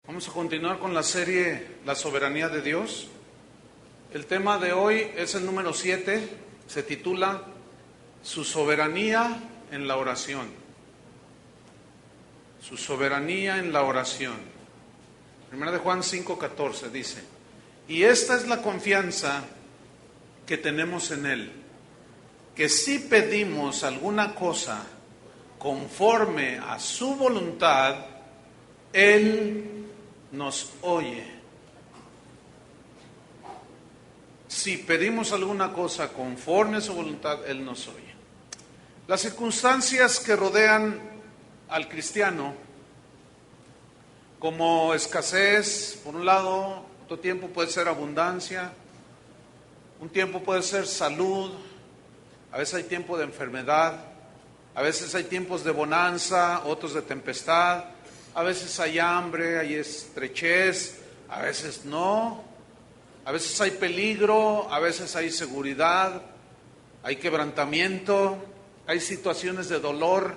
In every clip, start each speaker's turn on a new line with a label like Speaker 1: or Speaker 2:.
Speaker 1: Vamos a continuar con la serie La soberanía de Dios. El tema de hoy es el número 7, se titula Su soberanía en la oración. Su soberanía en la oración. Primera de Juan 5:14 dice: y esta es la confianza que tenemos en Él, que si pedimos alguna cosa conforme a su voluntad, Él nos oye. Si pedimos alguna cosa conforme a su voluntad, Él nos oye. Las circunstancias que rodean al cristiano, como escasez, por un lado, otro tiempo puede ser abundancia, un tiempo puede ser salud, a veces hay tiempo de enfermedad, a veces hay tiempos de bonanza, otros de tempestad, a veces hay hambre, hay estrechez, a veces no, a veces hay peligro, a veces hay seguridad, hay quebrantamiento, hay situaciones de dolor,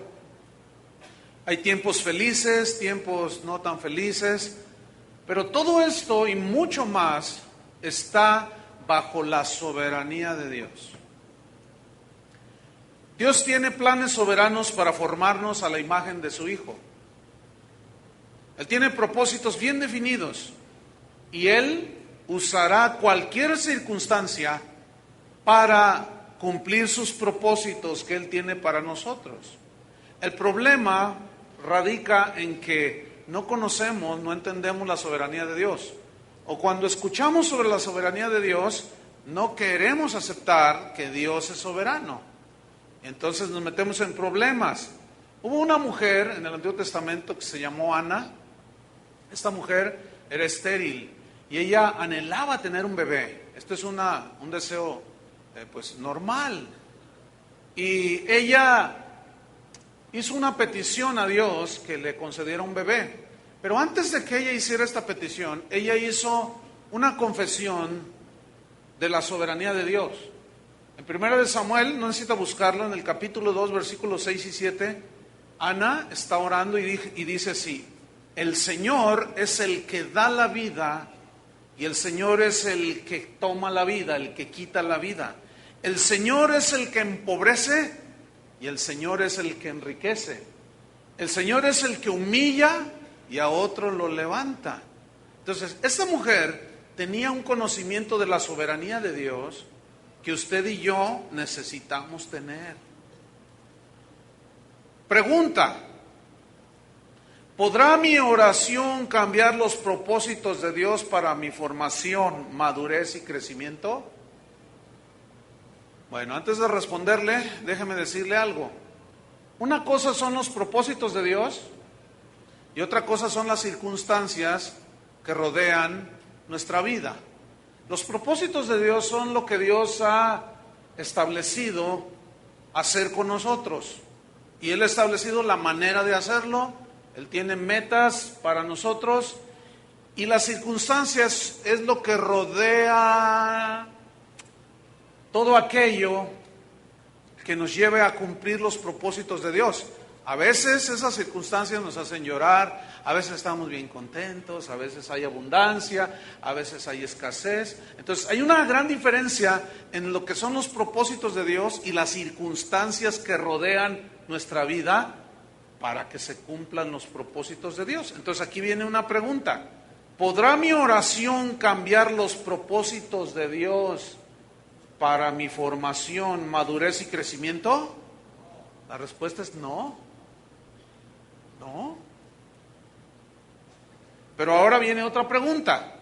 Speaker 1: hay tiempos felices, tiempos no tan felices, pero todo esto y mucho más está bajo la soberanía de Dios. Dios tiene planes soberanos para formarnos a la imagen de su Hijo. Él tiene propósitos bien definidos y Él usará cualquier circunstancia para cumplir sus propósitos que Él tiene para nosotros. El problema radica en que no conocemos, no entendemos la soberanía de Dios. O cuando escuchamos sobre la soberanía de Dios, no queremos aceptar que Dios es soberano. Entonces nos metemos en problemas. Hubo una mujer en el Antiguo Testamento que se llamó Ana. Esta mujer era estéril y ella anhelaba tener un bebé. Esto es un deseo normal. Y ella hizo una petición a Dios que le concediera un bebé. Pero antes de que ella hiciera esta petición, ella hizo una confesión de la soberanía de Dios. En 1 de Samuel, no necesita buscarlo, en el capítulo 2, versículos 6 y 7, Ana está orando y dice así: el Señor es el que da la vida y el Señor es el que toma la vida, el que quita la vida. El Señor es el que empobrece y el Señor es el que enriquece. El Señor es el que humilla y a otro lo levanta. Entonces, esta mujer tenía un conocimiento de la soberanía de Dios que usted y yo necesitamos tener. Pregunta: ¿podrá mi oración cambiar los propósitos de Dios para mi formación, madurez y crecimiento? Bueno, antes de responderle, déjeme decirle algo. Una cosa son los propósitos de Dios y otra cosa son las circunstancias que rodean nuestra vida. Los propósitos de Dios son lo que Dios ha establecido hacer con nosotros. Y Él ha establecido la manera de hacerlo. Él tiene metas para nosotros. Y las circunstancias es lo que rodea todo aquello que nos lleve a cumplir los propósitos de Dios. A veces esas circunstancias nos hacen llorar, a veces estamos bien contentos, a veces hay abundancia, a veces hay escasez. Entonces hay una gran diferencia en lo que son los propósitos de Dios y las circunstancias que rodean nuestra vida para que se cumplan los propósitos de Dios. Entonces aquí viene una pregunta: ¿podrá mi oración cambiar los propósitos de Dios para mi formación, madurez y crecimiento? La respuesta es no. No. Pero ahora viene otra pregunta: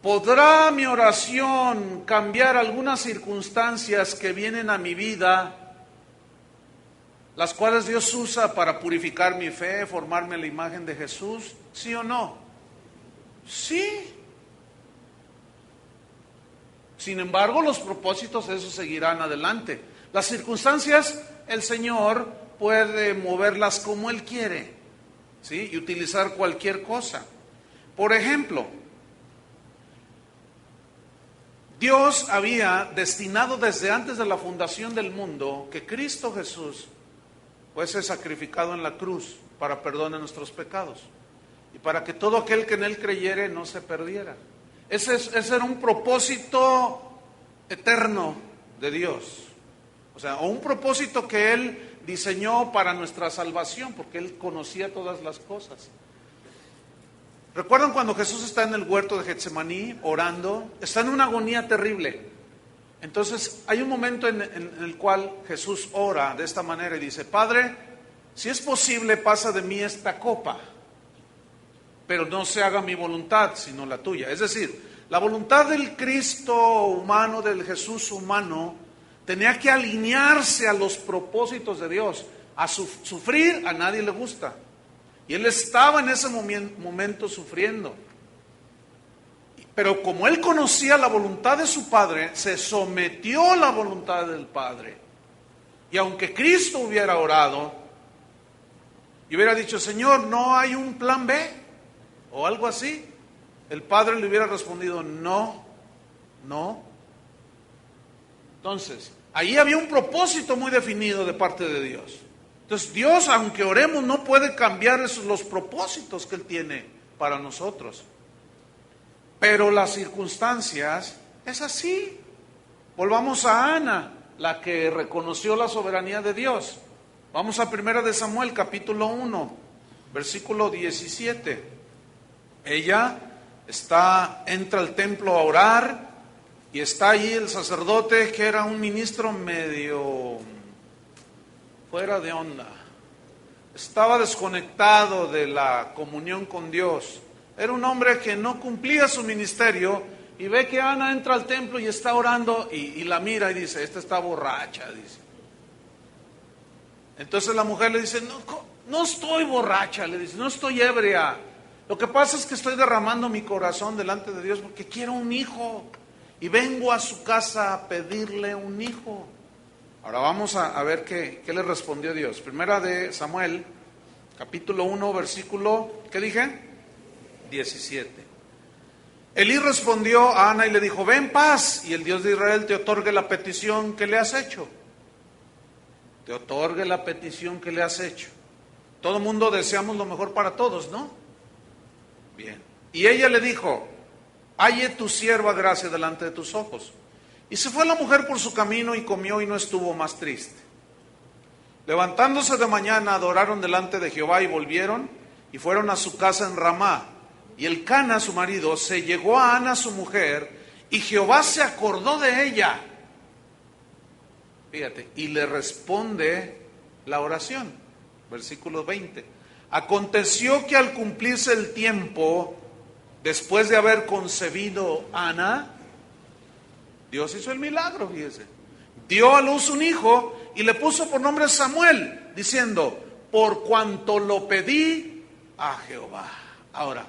Speaker 1: ¿podrá mi oración cambiar algunas circunstancias que vienen a mi vida, las cuales Dios usa para purificar mi fe, formarme a la imagen de Jesús? ¿Sí o no? Sí. Sin embargo, los propósitos de eso seguirán adelante. Las circunstancias, el Señor puede moverlas como Él quiere, ¿sí? Y utilizar cualquier cosa. Por ejemplo, Dios había destinado desde antes de la fundación del mundo que Cristo Jesús fuese sacrificado en la cruz para perdón de nuestros pecados. y para que todo aquel que en Él creyere no se perdiera. Ese era un propósito eterno de Dios. O sea, o un propósito que Él diseñó para nuestra salvación, porque Él conocía todas las cosas. ¿Recuerdan cuando Jesús está en el huerto de Getsemaní orando? Está en una agonía terrible. Entonces hay un momento en el cual Jesús ora de esta manera y dice: Padre, si es posible, pasa de mí esta copa, pero no se haga mi voluntad, sino la tuya. Es decir, la voluntad del Cristo humano, del Jesús humano, tenía que alinearse a los propósitos de Dios. A sufrir a nadie le gusta. Y Él estaba en ese momento sufriendo. Pero como Él conocía la voluntad de su Padre, se sometió a la voluntad del Padre. Y aunque Cristo hubiera orado y hubiera dicho: Señor, ¿no hay un plan B? O algo así, el Padre le hubiera respondido: no. Entonces, ahí había un propósito muy definido de parte de Dios. Entonces, Dios, aunque oremos, no puede cambiar los propósitos que Él tiene para nosotros. Pero las circunstancias es así. Volvamos a Ana, la que reconoció la soberanía de Dios. Vamos a 1 de Samuel, capítulo 1, versículo 17. Ella entra al templo a orar, y está allí el sacerdote, que era un ministro medio fuera de onda. Estaba desconectado de la comunión con Dios. Era un hombre que no cumplía su ministerio, y ve que Ana entra al templo y está orando, y la mira y dice: esta está borracha, dice. Entonces la mujer le dice: no estoy borracha, le dice, no estoy ebria. Lo que pasa es que estoy derramando mi corazón delante de Dios porque quiero un hijo, y vengo a su casa a pedirle un hijo. Ahora vamos a ver qué le respondió Dios. 1 de Samuel, capítulo 1, versículo, ¿qué dije? 17. Elí respondió a Ana y le dijo: ve en paz, y el Dios de Israel te otorgue la petición que le has hecho. Te otorgue la petición que le has hecho. Todo mundo deseamos lo mejor para todos, ¿no? Bien. Y ella le dijo: halle tu sierva gracia delante de tus ojos. Y se fue la mujer por su camino y comió, y no estuvo más triste. Levantándose de mañana, adoraron delante de Jehová y volvieron y fueron a su casa en Ramá. Y Elcana, su marido, se llegó a Ana, su mujer, y Jehová se acordó de ella. Fíjate, y le responde la oración. Versículo 20. Aconteció que al cumplirse el tiempo, después de haber concebido Ana, Dios hizo el milagro, fíjese. Dio a luz un hijo y le puso por nombre Samuel, diciendo: por cuanto lo pedí a Jehová. Ahora,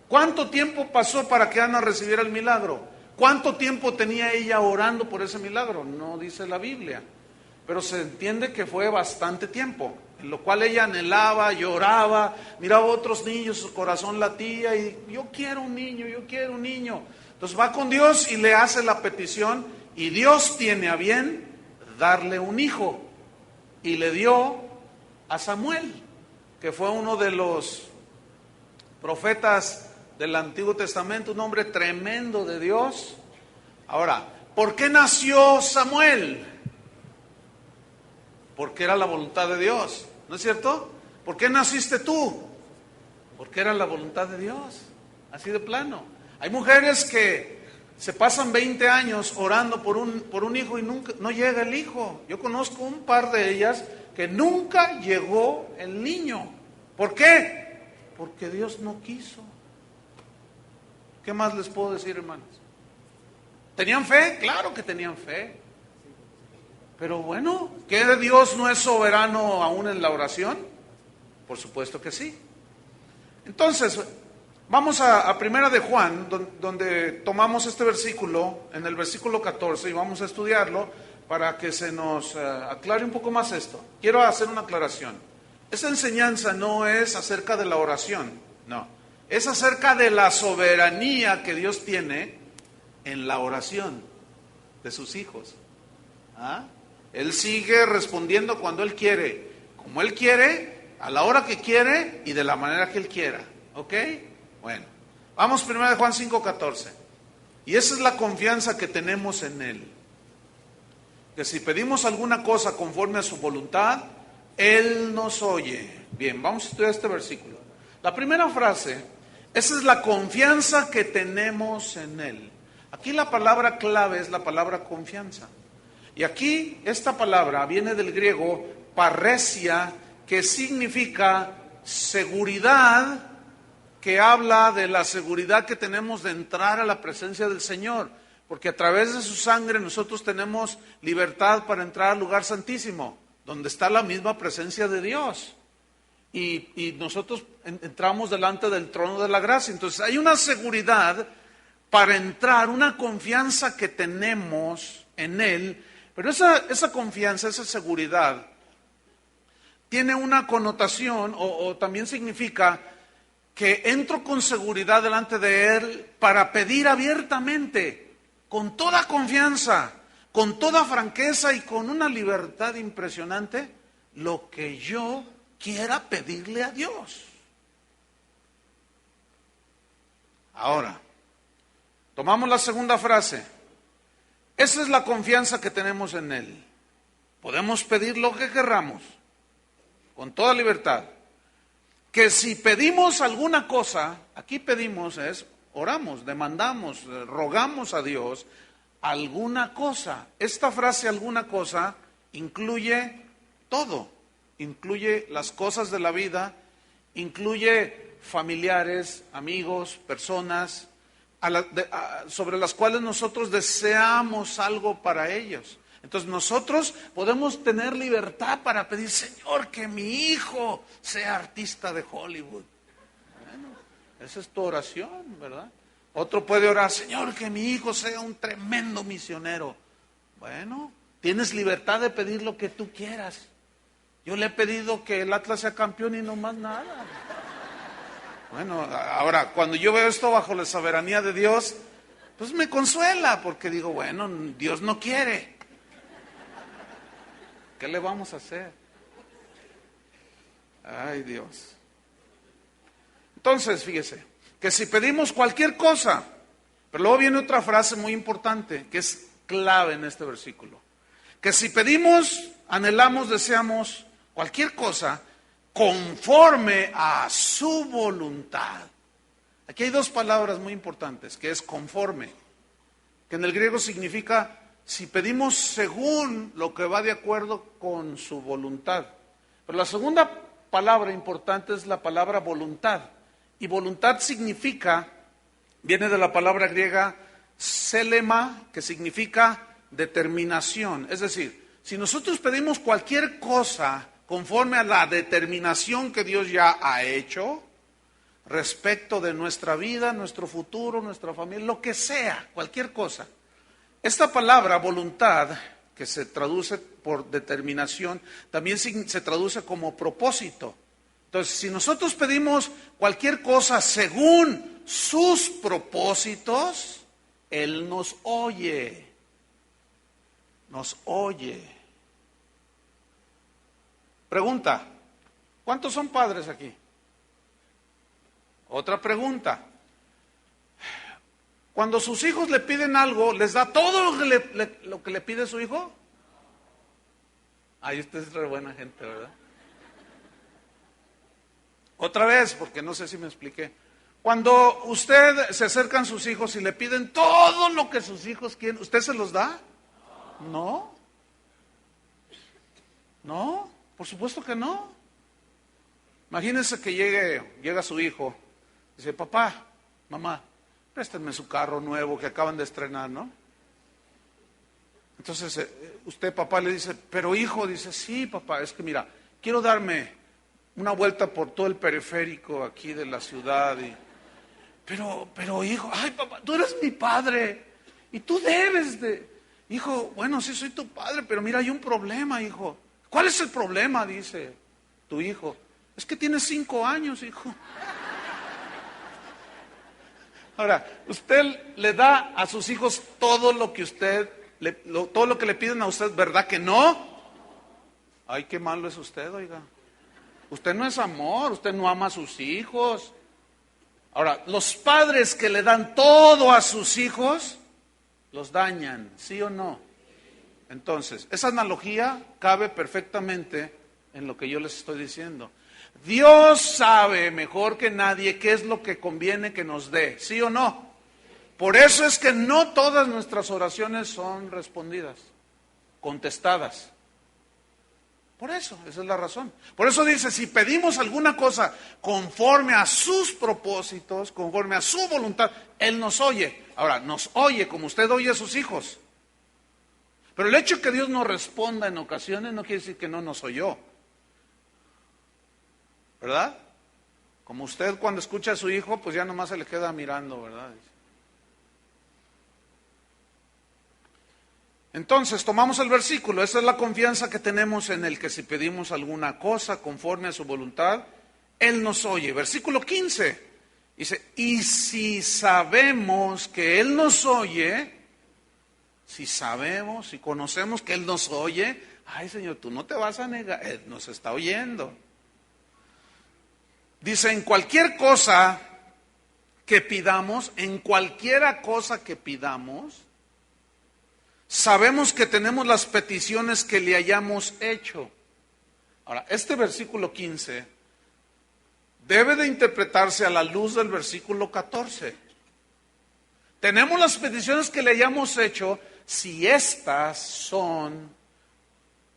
Speaker 1: ¿cuánto tiempo pasó para que Ana recibiera el milagro? ¿Cuánto tiempo tenía ella orando por ese milagro? No dice la Biblia, pero se entiende que fue bastante tiempo, en lo cual ella anhelaba, lloraba, miraba a otros niños, su corazón latía y yo quiero un niño, yo quiero un niño. Entonces va con Dios y le hace la petición, y Dios tiene a bien darle un hijo, y le dio a Samuel, que fue uno de los profetas del Antiguo Testamento, un hombre tremendo de Dios. Ahora, ¿por qué nació Samuel? Porque era la voluntad de Dios, ¿no es cierto? ¿Por qué naciste tú? Porque era la voluntad de Dios, así de plano. Hay mujeres que se pasan 20 años orando por un hijo y nunca no llega el hijo. Yo conozco un par de ellas que nunca llegó el niño. ¿Por qué? Porque Dios no quiso. ¿Qué más les puedo decir, hermanos? ¿Tenían fe? Claro que tenían fe. Pero bueno, ¿qué Dios no es soberano aún en la oración? Por supuesto que sí. Entonces, vamos a Primera de Juan, donde tomamos este versículo, en el versículo 14, y vamos a estudiarlo para que se nos aclare un poco más esto. Quiero hacer una aclaración. Esa enseñanza no es acerca de la oración, no. Es acerca de la soberanía que Dios tiene en la oración de sus hijos. ¿Ah? Él sigue respondiendo cuando Él quiere, como Él quiere, a la hora que quiere y de la manera que Él quiera. ¿Ok? Bueno, vamos primero de Juan 5:14. Y esa es la confianza que tenemos en Él. Que si pedimos alguna cosa conforme a su voluntad, Él nos oye. Bien, vamos a estudiar este versículo. La primera frase, esa es la confianza que tenemos en Él. Aquí la palabra clave es la palabra confianza. Y aquí esta palabra viene del griego parresia, que significa seguridad, que habla de la seguridad que tenemos de entrar a la presencia del Señor. Porque a través de su sangre nosotros tenemos libertad para entrar al lugar santísimo, donde está la misma presencia de Dios. Y nosotros entramos delante del trono de la gracia. Entonces hay una seguridad para entrar, una confianza que tenemos en Él. Pero esa confianza, esa seguridad, tiene una connotación o también significa que entro con seguridad delante de Él para pedir abiertamente, con toda confianza, con toda franqueza y con una libertad impresionante, lo que yo quiera pedirle a Dios. Ahora, tomamos la segunda frase. Esa es la confianza que tenemos en Él. Podemos pedir lo que querramos, con toda libertad. Que si pedimos alguna cosa, aquí pedimos es, oramos, demandamos, rogamos a Dios alguna cosa. Esta frase alguna cosa incluye todo, incluye las cosas de la vida, incluye familiares, amigos, personas sobre las cuales nosotros deseamos algo para ellos. Entonces nosotros podemos tener libertad para pedir, Señor, que mi hijo sea artista de Hollywood. Bueno, esa es tu oración, ¿verdad? Otro puede orar, Señor, que mi hijo sea un tremendo misionero. Bueno, tienes libertad de pedir lo que tú quieras. Yo le he pedido que el Atlas sea campeón y no más nada. Bueno, ahora, cuando yo veo esto bajo la soberanía de Dios, pues me consuela, porque digo, bueno, Dios no quiere. ¿Qué le vamos a hacer? Ay, Dios. Entonces, fíjese, que si pedimos cualquier cosa, pero luego viene otra frase muy importante, que es clave en este versículo, que si pedimos, anhelamos, deseamos cualquier cosa, conforme a su voluntad. Aquí hay dos palabras muy importantes, que es conforme, que en el griego significa si pedimos según lo que va de acuerdo con su voluntad. Pero la segunda palabra importante es la palabra voluntad. Y voluntad significa, viene de la palabra griega selema, que significa determinación. Es decir, si nosotros pedimos cualquier cosa conforme a la determinación que Dios ya ha hecho respecto de nuestra vida, nuestro futuro, nuestra familia, lo que sea, cualquier cosa. Esta palabra voluntad, que se traduce por determinación, también se traduce como propósito. Entonces, si nosotros pedimos cualquier cosa según sus propósitos, Él nos oye. Nos oye. Pregunta, ¿cuántos son padres aquí? Otra pregunta. Cuando sus hijos le piden algo, ¿les da todo lo que le pide su hijo? Ay, usted es re buena gente, ¿verdad? Otra vez, porque no sé si me expliqué. Cuando usted se acercan sus hijos y le piden todo lo que sus hijos quieren, ¿usted se los da? No. No, por supuesto que no. Imagínense que llega su hijo, dice, papá, mamá, préstenme su carro nuevo que acaban de estrenar, ¿no? Entonces usted, papá, le dice, pero hijo, dice, sí, papá, es que mira, quiero darme una vuelta por todo el periférico aquí de la ciudad. Pero hijo, ay papá, tú eres mi padre y tú debes de... Hijo, bueno, sí soy tu padre, pero mira, hay un problema, hijo. ¿Cuál es el problema? Dice tu hijo. Es que tienes 5 años, hijo. Ahora, usted le da a sus hijos todo lo que todo lo que le piden a usted, ¿verdad que no? Ay, qué malo es usted, oiga. Usted no es amor, usted no ama a sus hijos. Ahora, los padres que le dan todo a sus hijos, los dañan, ¿sí o no? Entonces, esa analogía cabe perfectamente en lo que yo les estoy diciendo. Dios sabe mejor que nadie qué es lo que conviene que nos dé, ¿sí o no? Por eso es que no todas nuestras oraciones son respondidas, contestadas. Por eso, esa es la razón. Por eso dice, si pedimos alguna cosa conforme a sus propósitos, conforme a su voluntad, Él nos oye. Ahora, nos oye como usted oye a sus hijos. Pero el hecho de que Dios no responda en ocasiones no quiere decir que no nos oyó. ¿Verdad? Como usted cuando escucha a su hijo, pues ya nomás se le queda mirando, ¿verdad? Entonces, tomamos el versículo, esa es la confianza que tenemos en el que si pedimos alguna cosa conforme a su voluntad, Él nos oye. Versículo 15, dice, y si sabemos que Él nos oye, si sabemos, si conocemos que Él nos oye, ay Señor, tú no te vas a negar, Él nos está oyendo. Dice, en cualquier cosa que pidamos, en cualquiera cosa que pidamos, sabemos que tenemos las peticiones que le hayamos hecho. Ahora, este versículo 15 debe de interpretarse a la luz del versículo 14. Tenemos las peticiones que le hayamos hecho si éstas son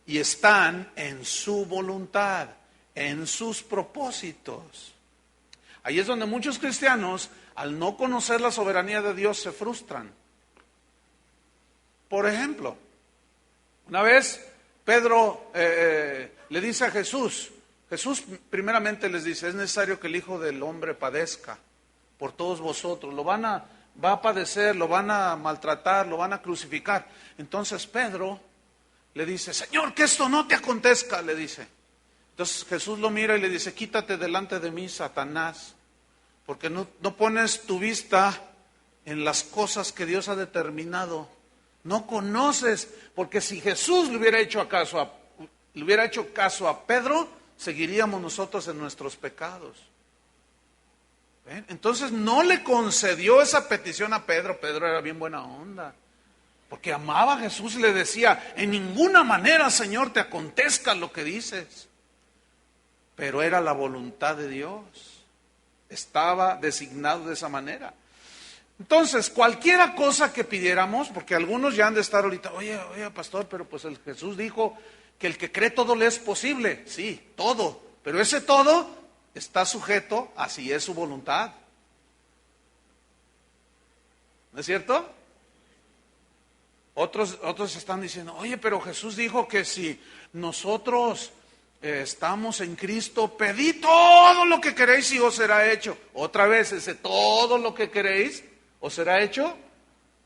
Speaker 1: y están en su voluntad, en sus propósitos. Ahí es donde muchos cristianos, al no conocer la soberanía de Dios, se frustran. Por ejemplo, una vez Pedro le dice a Jesús primeramente les dice, es necesario que el Hijo del Hombre padezca por todos vosotros, va a padecer, lo van a maltratar, lo van a crucificar. Entonces Pedro le dice, Señor, que esto no te acontezca, le dice. Entonces Jesús lo mira y le dice, quítate delante de mí, Satanás, porque no pones tu vista en las cosas que Dios ha determinado. No conoces, porque si Jesús le hubiera hecho caso a Pedro, seguiríamos nosotros en nuestros pecados. ¿Ven? Entonces no le concedió esa petición a Pedro. Pedro era bien buena onda, porque amaba a Jesús y le decía, en ninguna manera, Señor, te acontezca lo que dices. Pero era la voluntad de Dios. Estaba designado de esa manera. Entonces, cualquiera cosa que pidiéramos, porque algunos ya han de estar ahorita, oye, pastor, pero pues el Jesús dijo que el que cree todo le es posible. Sí, todo. Pero ese todo está sujeto a si es su voluntad. ¿No es cierto? Otros están diciendo, oye, pero Jesús dijo que si nosotros estamos en Cristo, pedid todo lo que queréis y os será hecho. Otra vez, ese todo lo que queréis os será hecho,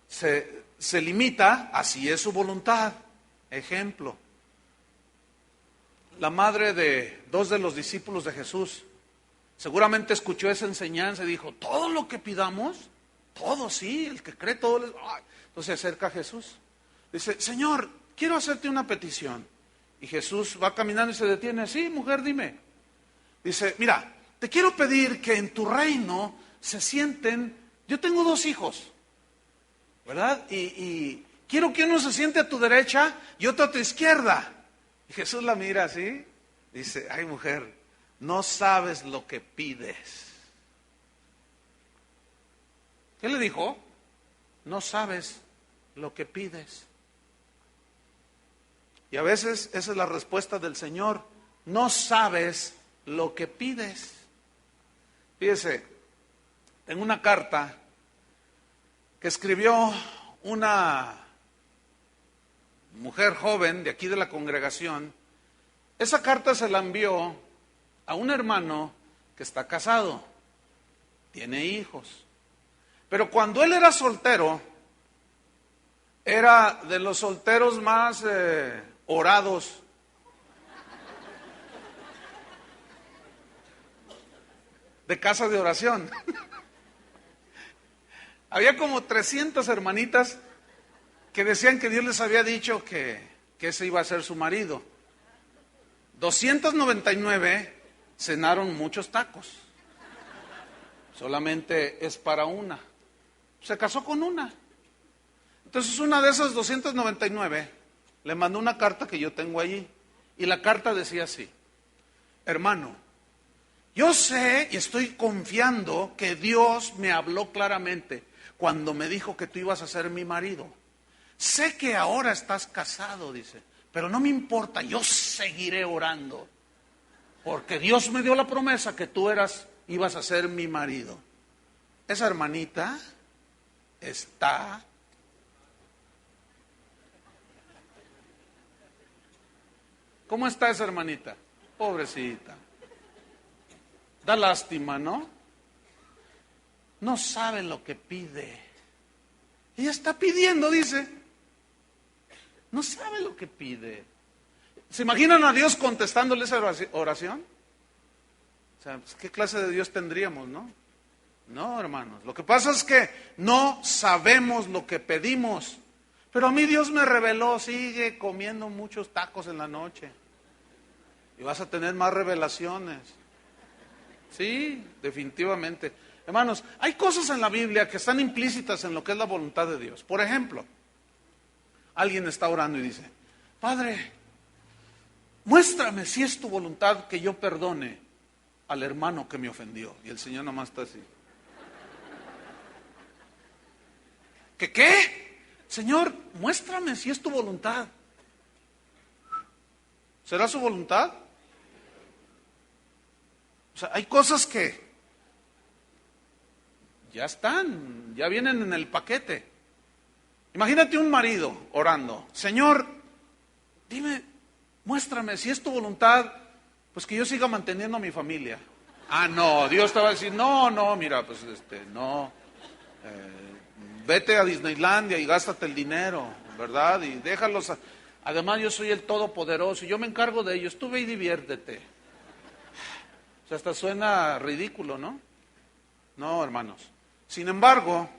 Speaker 1: se limita a si es su voluntad. Ejemplo, la madre de dos de los discípulos de Jesús seguramente escuchó esa enseñanza y dijo, todo lo que pidamos, todo, sí, el que cree todo. Entonces se acerca a Jesús, dice, Señor, quiero hacerte una petición. Y Jesús va caminando y se detiene, sí, mujer, dime. Dice, mira, te quiero pedir que en tu reino se sienten, yo tengo 2 hijos, ¿verdad? Y quiero que uno se siente a tu derecha y otro a tu izquierda. Y Jesús la mira así, dice, ay mujer, no sabes lo que pides. ¿Qué le dijo? No sabes lo que pides. Y a veces esa es la respuesta del Señor, no sabes lo que pides. Fíjese, en una carta que escribió una mujer joven de aquí de la congregación, esa carta se la envió a un hermano que está casado, tiene hijos, pero cuando él era soltero, era de los solteros más orados. De casa de oración. Había como 300 hermanitas que decían que Dios les había dicho que ese iba a ser su marido. 299 cenaron muchos tacos. Solamente es para una. Se casó con una. Entonces una de esas 299 le mandó una carta que yo tengo allí. Y la carta decía así: hermano, yo sé y estoy confiando que Dios me habló claramente cuando me dijo que tú ibas a ser mi marido. Sé que ahora estás casado, dice, pero no me importa, yo seguiré orando. Porque Dios me dio la promesa que tú ibas a ser mi marido. Esa hermanita está... ¿Cómo está esa hermanita? Pobrecita. Da lástima, ¿no? No sabe lo que pide. Ella está pidiendo, dice. No sabe lo que pide. ¿Se imaginan a Dios contestándole esa oración? O sea, pues, ¿qué clase de Dios tendríamos, no? No, hermanos. Lo que pasa es que no sabemos lo que pedimos. Pero a mí Dios me reveló, sigue comiendo muchos tacos en la noche. Y vas a tener más revelaciones. Sí, definitivamente. Hermanos, hay cosas en la Biblia que están implícitas en lo que es la voluntad de Dios. Por ejemplo, alguien está orando y dice: Padre, muéstrame si es tu voluntad que yo perdone al hermano que me ofendió. Y el Señor nomás está así. ¿Qué? Señor, muéstrame si es tu voluntad. ¿Será su voluntad? O sea, hay cosas que ya están, ya vienen en el paquete. Imagínate un marido orando: Señor, dime, muéstrame si es tu voluntad, pues que yo siga manteniendo a mi familia. Ah, no, Dios te va a decir: no, mira, pues no, vete a Disneylandia y gástate el dinero, ¿verdad? Y déjalos, además yo soy el todopoderoso y yo me encargo de ellos, tú ve y diviértete. O sea, hasta suena ridículo, ¿no? No, hermanos. Sin embargo,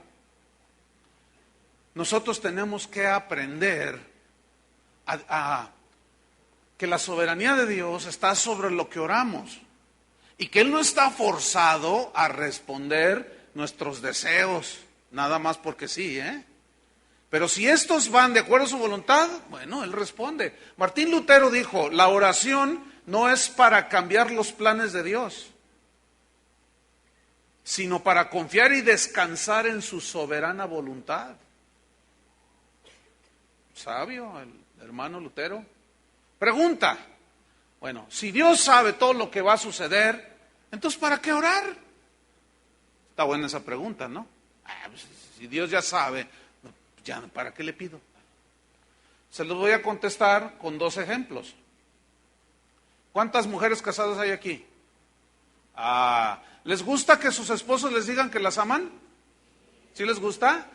Speaker 1: nosotros tenemos que aprender a que la soberanía de Dios está sobre lo que oramos y que Él no está forzado a responder nuestros deseos, nada más porque sí, ¿eh? Pero si estos van de acuerdo a su voluntad, bueno, Él responde. Martín Lutero dijo: la oración no es para cambiar los planes de Dios, sino para confiar y descansar en su soberana voluntad. Sabio el hermano Lutero. Pregunta: bueno, si Dios sabe todo lo que va a suceder, entonces ¿para qué orar? Está buena esa pregunta, ¿no? Pues, si Dios ya sabe, ya ¿para qué le pido? Se los voy a contestar con 2 ejemplos. ¿Cuántas mujeres casadas hay aquí? ¿Les gusta que sus esposos les digan que las aman? ¿Sí les gusta?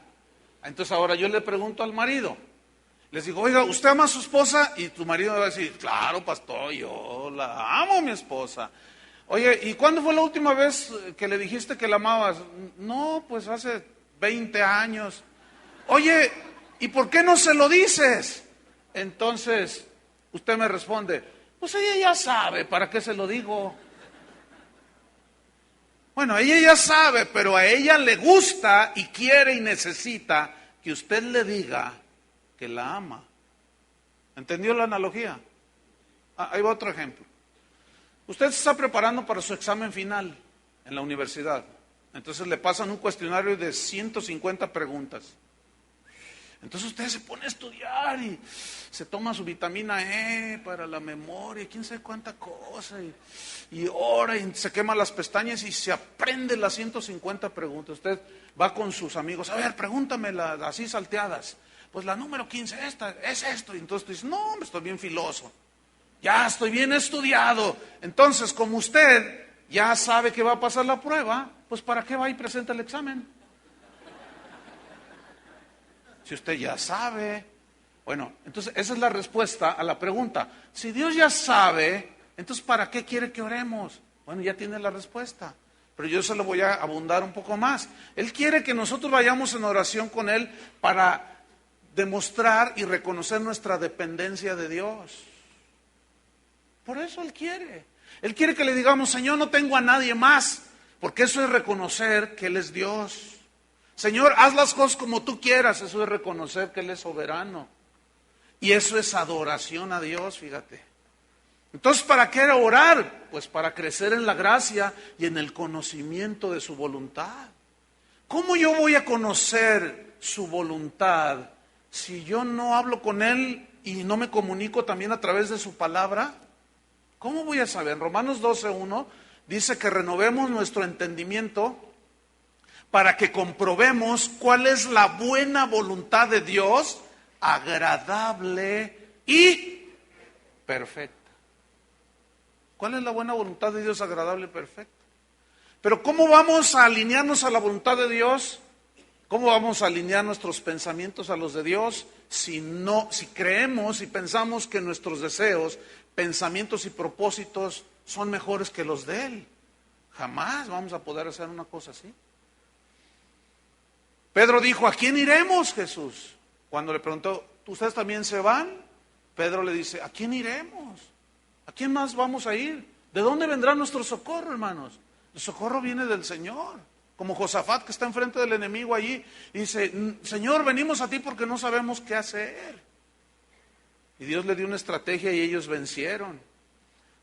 Speaker 1: Entonces ahora yo le pregunto al marido, les digo: oiga, ¿usted ama a su esposa? Y tu marido me va a decir: claro, pastor, yo la amo a mi esposa. Oye, ¿y cuándo fue la última vez que le dijiste que la amabas? No, pues hace 20 años. Oye, ¿y por qué no se lo dices? Entonces usted me responde: pues ella ya sabe, ¿para qué se lo digo? Bueno, ella ya sabe, pero a ella le gusta y quiere y necesita que usted le diga que la ama. ¿Entendió la analogía? Ahí va otro ejemplo. Usted se está preparando para su examen final en la universidad. Entonces le pasan un cuestionario de 150 preguntas. Entonces usted se pone a estudiar y se toma su vitamina E para la memoria, quién sabe cuánta cosa, y ora y se quema las pestañas y se aprende las 150 preguntas. Usted va con sus amigos: a ver, pregúntamelas así salteadas. Pues la número 15, esta, es esto. Y entonces tú dices: no, hombre, estoy bien filoso, ya estoy bien estudiado. Entonces, como usted ya sabe que va a pasar la prueba, pues ¿para qué va y presenta el examen? Si usted ya sabe. Bueno, entonces esa es la respuesta a la pregunta. Si Dios ya sabe, entonces ¿para qué quiere que oremos? Bueno, ya tiene la respuesta, pero yo se lo voy a abundar un poco más. Él quiere que nosotros vayamos en oración con Él para demostrar y reconocer nuestra dependencia de Dios. Por eso Él quiere. Él quiere que le digamos, Señor, no tengo a nadie más, porque eso es reconocer que Él es Dios. Señor, haz las cosas como tú quieras, eso es reconocer que Él es soberano. Y eso es adoración a Dios, fíjate. Entonces, ¿para qué orar? Pues para crecer en la gracia y en el conocimiento de su voluntad. ¿Cómo yo voy a conocer su voluntad si yo no hablo con Él y no me comunico también a través de su palabra? ¿Cómo voy a saber? En Romanos 12:1 dice que renovemos nuestro entendimiento para que comprobemos cuál es la buena voluntad de Dios, agradable y perfecta. ¿Cuál es la buena voluntad de Dios, agradable y perfecta? Pero ¿cómo vamos a alinearnos a la voluntad de Dios? ¿Cómo vamos a alinear nuestros pensamientos a los de Dios si creemos y pensamos que nuestros deseos, pensamientos y propósitos son mejores que los de Él? Jamás vamos a poder hacer una cosa así. Pedro dijo, ¿a quién iremos, Jesús? Cuando le preguntó, ¿ustedes también se van? Pedro le dice, ¿a quién iremos? ¿A quién más vamos a ir? ¿De dónde vendrá nuestro socorro, hermanos? El socorro viene del Señor. Como Josafat, que está enfrente del enemigo allí, y dice, Señor, venimos a ti porque no sabemos qué hacer. Y Dios le dio una estrategia y ellos vencieron.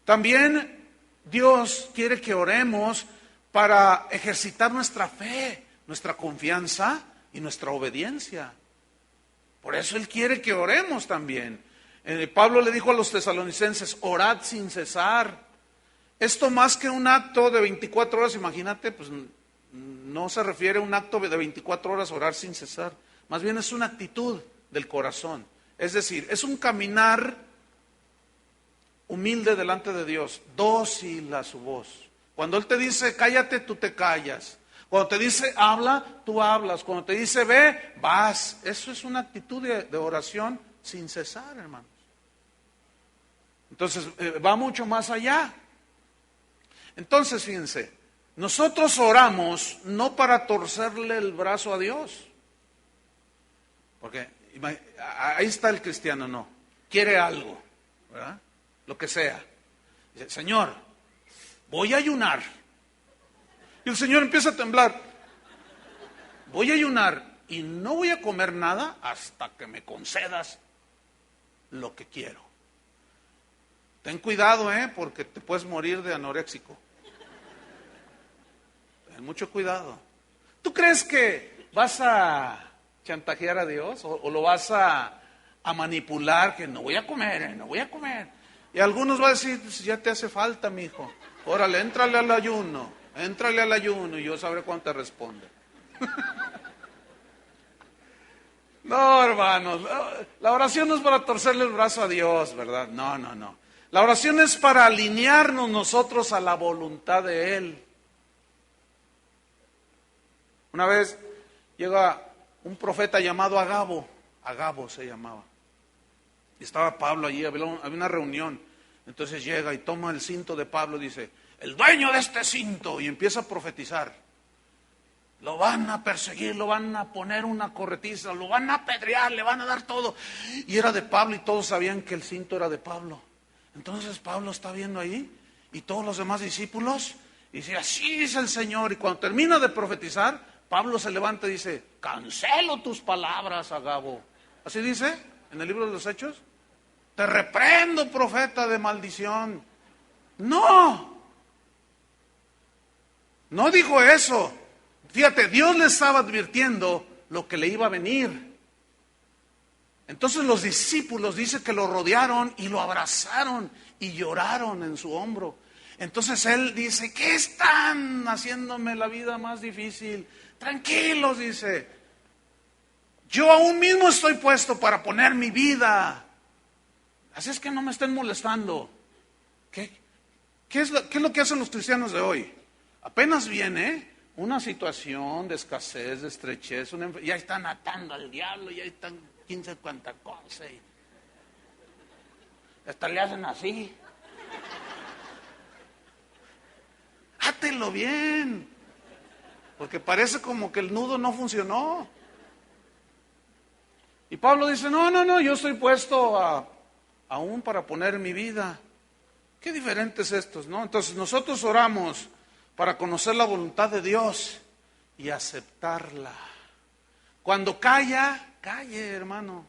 Speaker 1: También Dios quiere que oremos para ejercitar nuestra fe, nuestra confianza y nuestra obediencia. Por eso Él quiere que oremos también. Pablo le dijo a los tesalonicenses, orad sin cesar. Esto más que un acto de 24 horas, imagínate, pues no se refiere a un acto de 24 horas orar sin cesar. Más bien es una actitud del corazón. Es decir, es un caminar humilde delante de Dios, dócil a su voz. Cuando Él te dice cállate, tú te callas. Cuando te dice habla, tú hablas. Cuando te dice ve, vas. Eso es una actitud de oración sin cesar, hermanos. Entonces, va mucho más allá. Entonces, fíjense, nosotros oramos no para torcerle el brazo a Dios. Porque ahí está el cristiano, no. Quiere algo, ¿verdad? Lo que sea. Dice, Señor, voy a ayunar. Y el Señor empieza a temblar. Voy a ayunar y no voy a comer nada hasta que me concedas lo que quiero. Ten cuidado, porque te puedes morir de anoréxico. Ten mucho cuidado. ¿Tú crees que vas a chantajear a Dios o lo vas a manipular? Que no voy a comer, no voy a comer. Y algunos van a decir, ya te hace falta, mijo. Órale, éntrale al ayuno, y yo sabré cuándo te responde. No, hermanos, la oración no es para torcerle el brazo a Dios, ¿verdad? No. La oración es para alinearnos nosotros a la voluntad de Él. Una vez llega un profeta llamado Agabo se llamaba. Y estaba Pablo allí, había una reunión. Entonces llega y toma el cinto de Pablo y dice, el dueño de este cinto, y empieza a profetizar. Lo van a perseguir, lo van a poner una corretiza, lo van a apedrear, le van a dar todo. Y era de Pablo y todos sabían que el cinto era de Pablo. Entonces Pablo está viendo ahí y todos los demás discípulos y dice, así dice el Señor. Y cuando termina de profetizar, Pablo se levanta y dice, cancelo tus palabras, Agabo. Así dice en el libro de los Hechos. Te reprendo, profeta de maldición. No dijo eso. Fíjate, Dios le estaba advirtiendo lo que le iba a venir. Entonces los discípulos dice que lo rodearon y lo abrazaron y lloraron en su hombro. Entonces él dice, ¿qué están haciéndome la vida más difícil? Tranquilos, dice. Yo aún mismo estoy puesto para poner mi vida. Así es que no me estén molestando. ¿Qué es lo que hacen los cristianos de hoy? Apenas viene una situación de escasez, de estrechez, ya están atando al diablo, ya están 15 cuantas cosas. Hasta le hacen así. Hátelo bien, porque parece como que el nudo no funcionó. Y Pablo dice, no, yo estoy puesto aún para poner mi vida. Qué diferentes estos, ¿no? Entonces nosotros oramos para conocer la voluntad de Dios y aceptarla. Cuando calla, calle, hermano.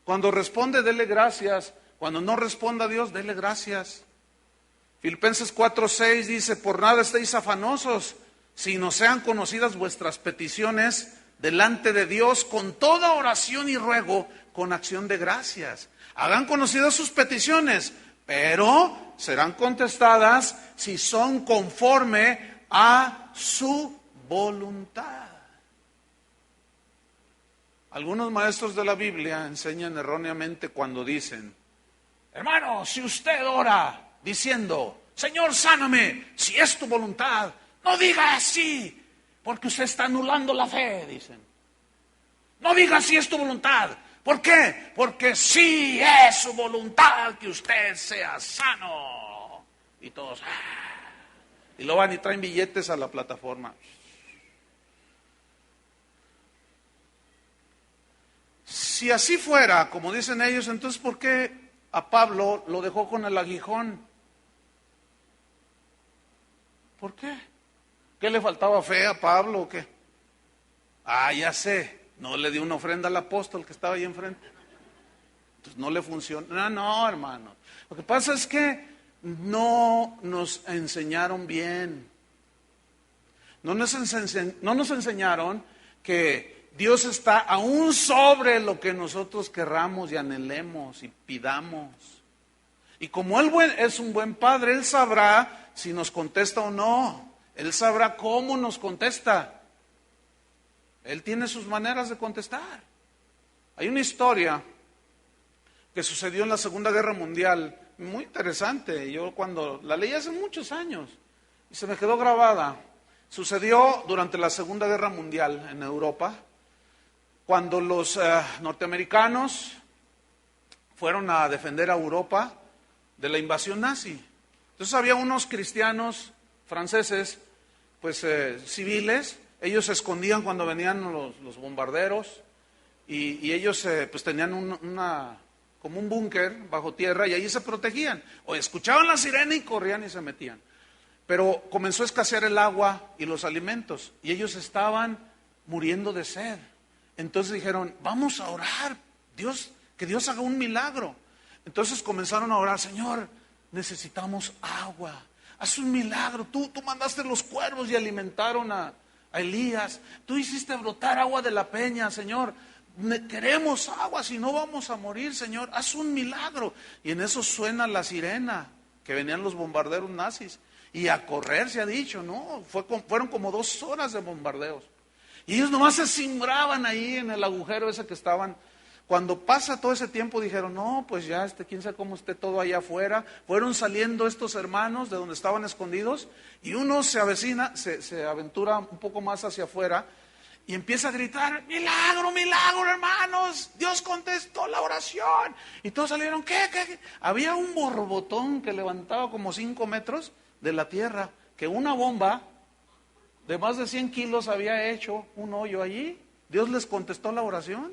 Speaker 1: Cuando responde, dele gracias. Cuando no responda a Dios, dele gracias. Filipenses 4:6 dice, por nada estéis afanosos, sino sean conocidas vuestras peticiones delante de Dios con toda oración y ruego, con acción de gracias. Hagan conocidas sus peticiones, pero serán contestadas si son conforme a su voluntad. Algunos maestros de la Biblia enseñan erróneamente cuando dicen, hermano, si usted ora diciendo, Señor, sáname, si es tu voluntad, no diga así, porque usted está anulando la fe, dicen. No diga si es tu voluntad. ¿Por qué? Porque sí es su voluntad que usted sea sano. Y todos, y lo van y traen billetes a la plataforma. Si así fuera, como dicen ellos, entonces ¿por qué a Pablo lo dejó con el aguijón? ¿Por qué? ¿Qué le faltaba fe a Pablo o qué? Ya sé, no le dio una ofrenda al apóstol que estaba ahí enfrente. Entonces no le funcionó. No, hermano. Lo que pasa es que no nos enseñaron bien. No nos enseñaron que Dios está aún sobre lo que nosotros querramos y anhelemos y pidamos. Y como Él es un buen padre, Él sabrá si nos contesta o no. Él sabrá cómo nos contesta. Él tiene sus maneras de contestar. Hay una historia que sucedió en la Segunda Guerra Mundial, muy interesante. Yo cuando la leí hace muchos años y se me quedó grabada. Sucedió durante la Segunda Guerra Mundial en Europa, cuando los norteamericanos fueron a defender a Europa de la invasión nazi. Entonces había unos cristianos franceses, pues civiles, ellos se escondían cuando venían los bombarderos y ellos pues tenían como un búnker bajo tierra y allí se protegían. O escuchaban la sirena y corrían y se metían. Pero comenzó a escasear el agua y los alimentos y ellos estaban muriendo de sed. Entonces dijeron, vamos a orar, que Dios haga un milagro. Entonces comenzaron a orar, Señor, necesitamos agua, haz un milagro. Tú mandaste los cuervos y alimentaron a Elías. Tú hiciste brotar agua de la peña, Señor. Queremos agua, si no vamos a morir, Señor, haz un milagro. Y en eso suena la sirena, que venían los bombarderos nazis. Y a correr se ha dicho, ¿no? Fueron como 2 horas de bombardeos. Y ellos nomás se cimbraban ahí en el agujero ese que estaban. Cuando pasa todo ese tiempo dijeron, no, pues ya quién sabe cómo esté todo allá afuera. Fueron saliendo estos hermanos de donde estaban escondidos y uno se avecina, se aventura un poco más hacia afuera y empieza a gritar, milagro, milagro, hermanos, Dios contestó la oración. Y todos salieron, ¿qué? Había un borbotón que levantaba como 5 metros de la tierra, que una bomba de más de 100 kilos había hecho un hoyo allí. Dios les contestó la oración.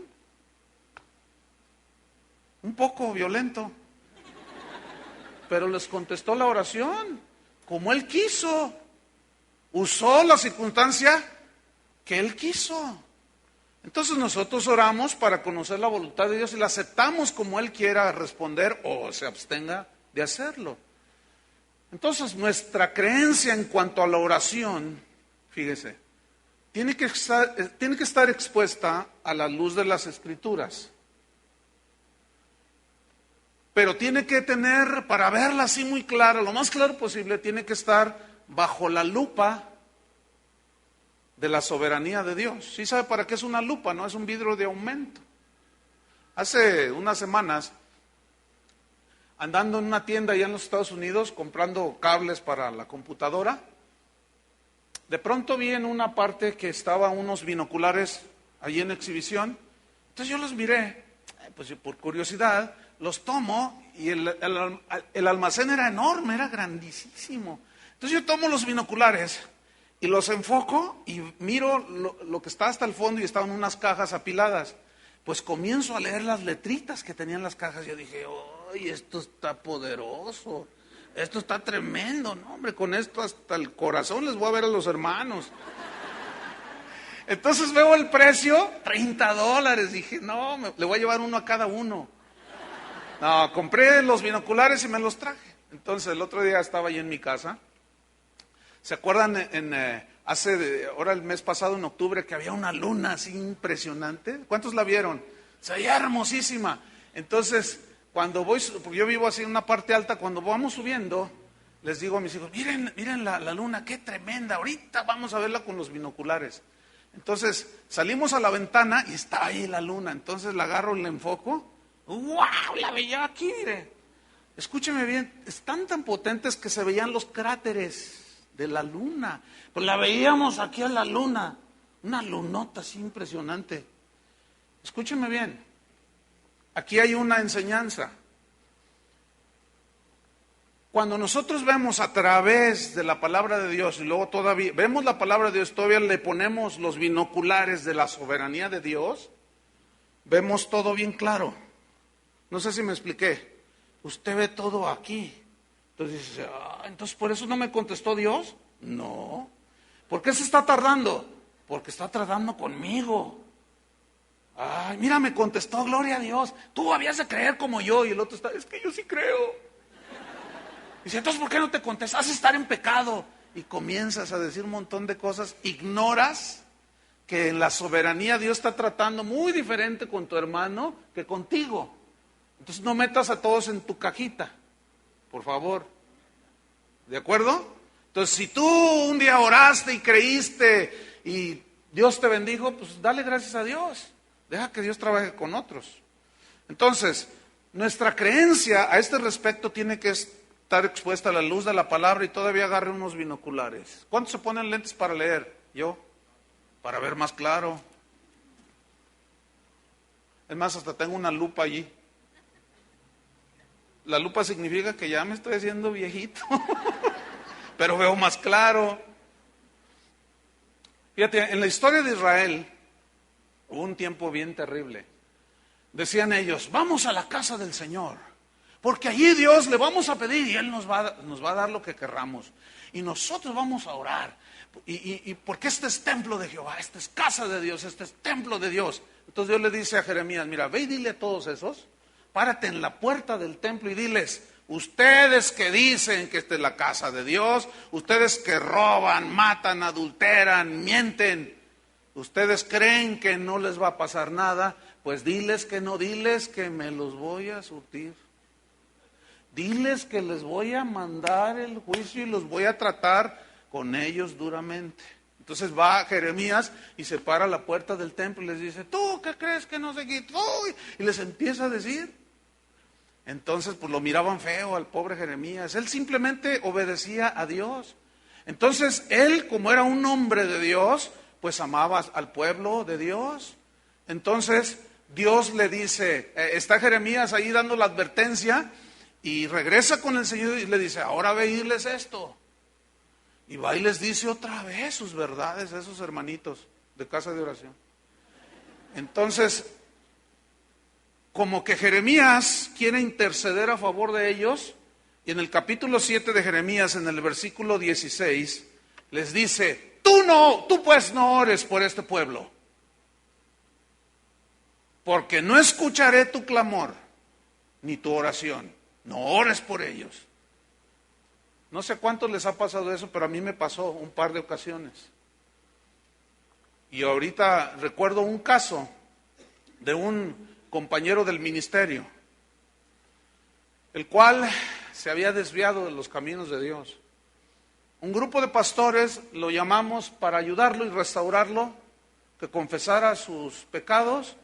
Speaker 1: Un poco violento, pero les contestó la oración como Él quiso. Usó la circunstancia que Él quiso. Entonces nosotros oramos para conocer la voluntad de Dios y la aceptamos como Él quiera responder o se abstenga de hacerlo. Entonces nuestra creencia en cuanto a la oración, fíjese, tiene que estar expuesta a la luz de las Escrituras. Pero tiene que tener, para verla así muy clara, lo más claro posible, tiene que estar bajo la lupa de la soberanía de Dios. ¿Sí sabe para qué es una lupa? No es un vidrio de aumento. Hace unas semanas, andando en una tienda allá en los Estados Unidos, comprando cables para la computadora, de pronto vi en una parte que estaban unos binoculares allí en exhibición. Entonces yo los miré, pues por curiosidad, los tomo y el almacén era enorme, era grandísimo. Entonces yo tomo los binoculares y los enfoco y miro lo que está hasta el fondo y estaban unas cajas apiladas. Pues comienzo a leer las letritas que tenían las cajas. Yo dije, ay, esto está poderoso, esto está tremendo, no hombre, con esto hasta el corazón les voy a ver a los hermanos. Entonces veo el precio, $30, dije, no, le voy a llevar uno a cada uno. No, compré los binoculares y me los traje. Entonces el otro día estaba ahí en mi casa. ¿Se acuerdan ahora el mes pasado, en octubre, que había una luna así impresionante? ¿Cuántos la vieron? Se veía hermosísima. Entonces, cuando voy, porque yo vivo así en una parte alta, cuando vamos subiendo, les digo a mis hijos, miren la luna, qué tremenda, ahorita vamos a verla con los binoculares. Entonces, salimos a la ventana y está ahí la luna. Entonces la agarro y la enfoco. ¡Wow! La veía aquí, mire. Escúcheme bien, están tan potentes que se veían los cráteres de la luna. Pues la veíamos aquí a la luna, una lunota así impresionante. Escúcheme bien, aquí hay una enseñanza. Cuando nosotros vemos a través de la palabra de Dios y luego todavía vemos la palabra de Dios, todavía le ponemos los binoculares de la soberanía de Dios, vemos todo bien claro. No sé si me expliqué. Usted ve todo aquí. Entonces dice, entonces por eso no me contestó Dios. No. ¿Por qué se está tardando? Porque está tratando conmigo. Ay, mira, me contestó, gloria a Dios. Tú habías de creer como yo. Y el otro está, es que yo sí creo. Dice, entonces ¿por qué no te contestas? Has de estar en pecado. Y comienzas a decir un montón de cosas. Ignoras que en la soberanía Dios está tratando muy diferente con tu hermano que contigo. Entonces no metas a todos en tu cajita, por favor. ¿De acuerdo? Entonces si tú un día oraste y creíste y Dios te bendijo, pues dale gracias a Dios. Deja que Dios trabaje con otros. Entonces, nuestra creencia a este respecto tiene que estar expuesta a la luz de la palabra y todavía agarre unos binoculares. ¿Cuántos se ponen lentes para leer? Yo, para ver más claro. Es más, hasta tengo una lupa allí. La lupa significa que ya me estoy haciendo viejito, pero veo más claro. Fíjate, en la historia de Israel hubo un tiempo bien terrible. Decían ellos, vamos a la casa del Señor, porque allí Dios le vamos a pedir y Él nos va a dar lo que querramos. Y nosotros vamos a orar. Y porque este es templo de Jehová, esta es casa de Dios, este es templo de Dios. Entonces Dios le dice a Jeremías, mira, ve y dile a todos esos, párate en la puerta del templo y diles, ustedes que dicen que esta es la casa de Dios, ustedes que roban, matan, adulteran, mienten, ustedes creen que no les va a pasar nada, pues diles que no, diles que me los voy a surtir. Diles que les voy a mandar el juicio y los voy a tratar con ellos duramente. Entonces va Jeremías y se para a la puerta del templo y les dice, ¿tú qué crees que no sé qué? Y les empieza a decir. Entonces pues lo miraban feo al pobre Jeremías. Él simplemente obedecía a Dios. Entonces él, como era un hombre de Dios, pues amaba al pueblo de Dios. Entonces Dios le dice, está Jeremías ahí dando la advertencia y regresa con el Señor y le dice, ahora ve y diles esto. Y va y les dice otra vez sus verdades a esos hermanitos de casa de oración. Entonces, como que Jeremías quiere interceder a favor de ellos, y en el capítulo 7 de Jeremías, en el versículo 16, les dice, tú pues no ores por este pueblo, porque no escucharé tu clamor, ni tu oración, no ores por ellos. No sé cuántos les ha pasado eso, pero a mí me pasó un par de ocasiones. Y ahorita recuerdo un caso de un compañero del ministerio, el cual se había desviado de los caminos de Dios. Un grupo de pastores lo llamamos para ayudarlo y restaurarlo, que confesara sus pecados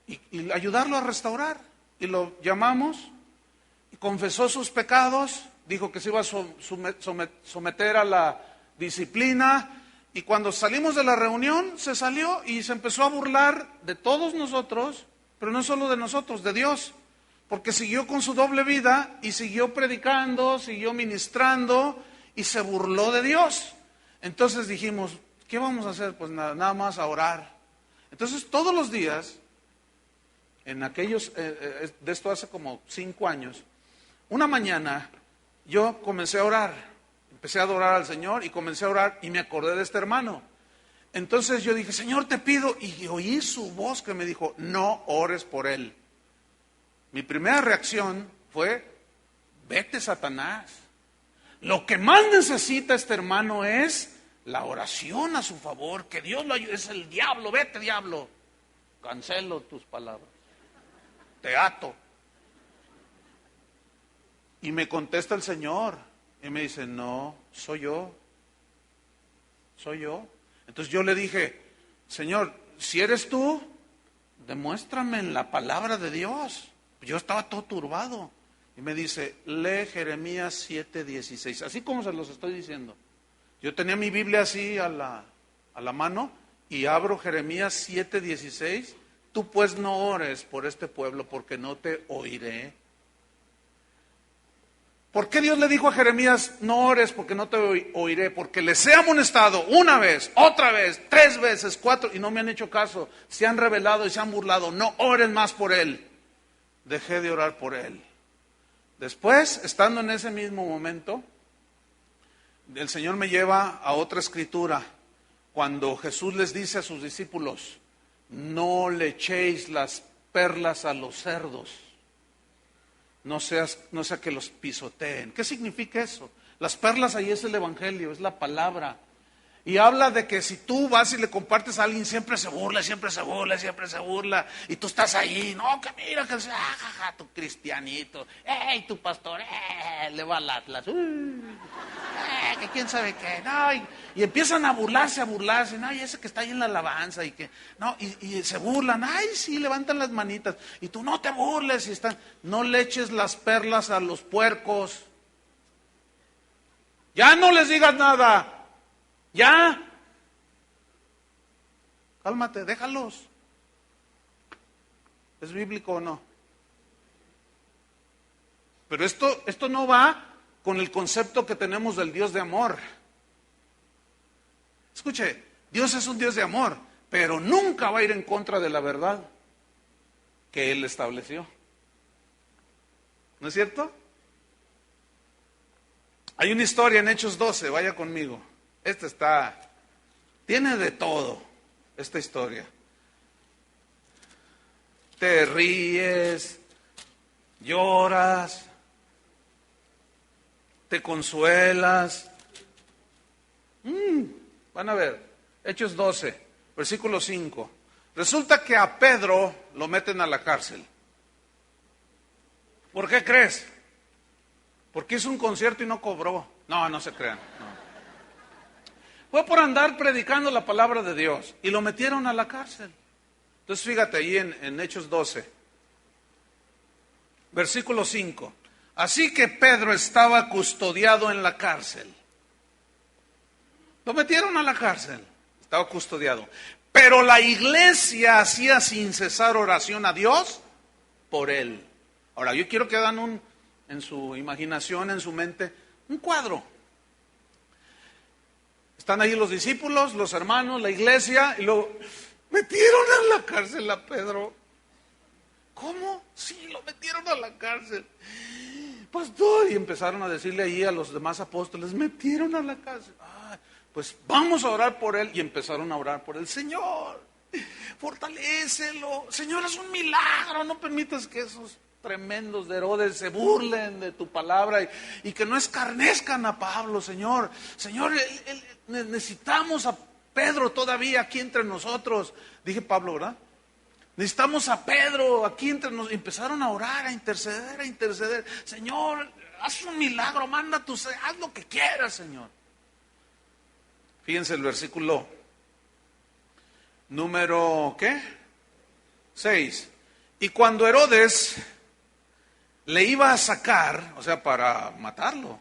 Speaker 1: y ayudarlo a restaurar. Y lo llamamos, y confesó sus pecados, dijo que se iba a someter a la disciplina, y cuando salimos de la reunión se salió y se empezó a burlar de todos nosotros, pero no solo de nosotros, de Dios, porque siguió con su doble vida y siguió predicando, siguió ministrando y se burló de Dios. Entonces dijimos, ¿qué vamos a hacer? Pues nada más a orar. Entonces todos los días en aquellos, de esto hace como 5 años, una mañana yo comencé a orar, empecé a adorar al Señor y comencé a orar y me acordé de este hermano. Entonces yo dije, Señor, te pido, y oí su voz que me dijo, no ores por él. Mi primera reacción fue, vete, Satanás. Lo que más necesita este hermano es la oración a su favor, que Dios lo ayude. Es el diablo, vete, diablo. Cancelo tus palabras, te ato. Y me contesta el Señor y me dice, no, soy yo. Entonces yo le dije, Señor, si eres tú, demuéstrame en la palabra de Dios. Yo estaba todo turbado. Y me dice, lee Jeremías 7:16, así como se los estoy diciendo. Yo tenía mi Biblia así a la mano y abro Jeremías 7:16. Tú pues no ores por este pueblo porque no te oiré. ¿Por qué Dios le dijo a Jeremías, no ores porque no te oiré? Porque les he amonestado una vez, otra vez, 3 veces, 4, y no me han hecho caso. Se han rebelado y se han burlado. No oren más por él. Dejé de orar por él. Después, estando en ese mismo momento, el Señor me lleva a otra escritura. Cuando Jesús les dice a sus discípulos, no le echéis las perlas a los cerdos. No sea que los pisoteen. ¿Qué significa eso? Las perlas ahí es el evangelio, es la palabra. Y habla de que si tú vas y le compartes a alguien, siempre se burla. Y tú estás ahí, no, que mira, que tu cristianito, tu pastor, le va al Atlas, que quién sabe qué, no, y empiezan a burlarse, no, y ese que está ahí en la alabanza, y que, no, y se burlan, ay, sí, levantan las manitas, y tú no te burles, y no le eches las perlas a los puercos, ya no les digas nada. Ya, cálmate, déjalos. ¿Es bíblico o no? Pero esto no va con el concepto que tenemos del Dios de amor. Escuche, Dios es un Dios de amor, pero nunca va a ir en contra de la verdad que Él estableció. ¿No es cierto? Hay una historia en Hechos 12, vaya conmigo. Tiene de todo esta historia. Te ríes, lloras, te consuelas. Van a ver, Hechos 12, versículo 5. Resulta que a Pedro lo meten a la cárcel. ¿Por qué crees? Porque hizo un concierto y no cobró. No se crean. No. Fue por andar predicando la palabra de Dios y lo metieron a la cárcel. Entonces fíjate ahí en Hechos 12, versículo 5. Así que Pedro estaba custodiado en la cárcel. Lo metieron a la cárcel, estaba custodiado. Pero la iglesia hacía sin cesar oración a Dios por él. Ahora yo quiero que hagan en su imaginación, en su mente, un cuadro. Están ahí los discípulos, los hermanos, la iglesia, y luego metieron a la cárcel a Pedro. ¿Cómo? Sí, lo metieron a la cárcel. Pastor, y empezaron a decirle ahí a los demás apóstoles, metieron a la cárcel. Pues vamos a orar por él. Y empezaron a orar por él. Señor, fortalécelo. Señor, es un milagro. No permitas que esos tremendos de Herodes se burlen de tu palabra y que no escarnezcan a Pablo, Señor. Señor, necesitamos a Pedro todavía aquí entre nosotros. Dije Pablo, ¿verdad? Necesitamos a Pedro aquí entre nosotros. Empezaron a orar, a interceder. Señor, haz un milagro, haz lo que quieras, Señor. Fíjense el versículo número, ¿qué? 6. Y cuando Herodes le iba a sacar, o sea, para matarlo,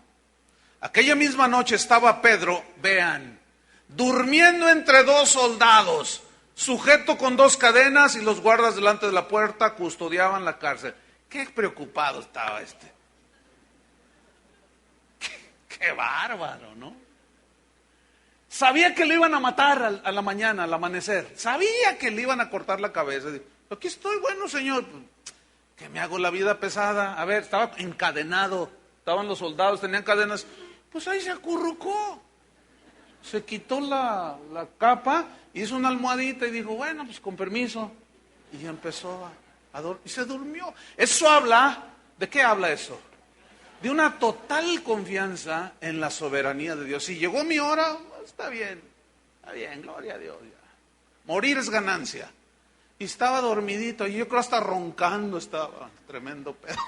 Speaker 1: aquella misma noche estaba Pedro, vean, durmiendo entre 2 soldados, sujeto con 2 cadenas, y los guardas delante de la puerta custodiaban la cárcel. Qué preocupado estaba este. Qué bárbaro, ¿no? Sabía que lo iban a matar a la mañana, al amanecer. Sabía que le iban a cortar la cabeza. Aquí estoy, bueno, Señor. Que me hago la vida pesada. A ver, estaba encadenado. Estaban los soldados, tenían cadenas. Pues ahí se acurrucó. Se quitó la capa, hizo una almohadita y dijo, bueno, pues con permiso. Y empezó a dormir. Y se durmió. Eso habla, ¿de qué habla eso? De una total confianza en la soberanía de Dios. Si llegó mi hora, está bien, gloria a Dios. Ya. Morir es ganancia. Y estaba dormidito, y yo creo hasta roncando estaba, tremendo Pedro.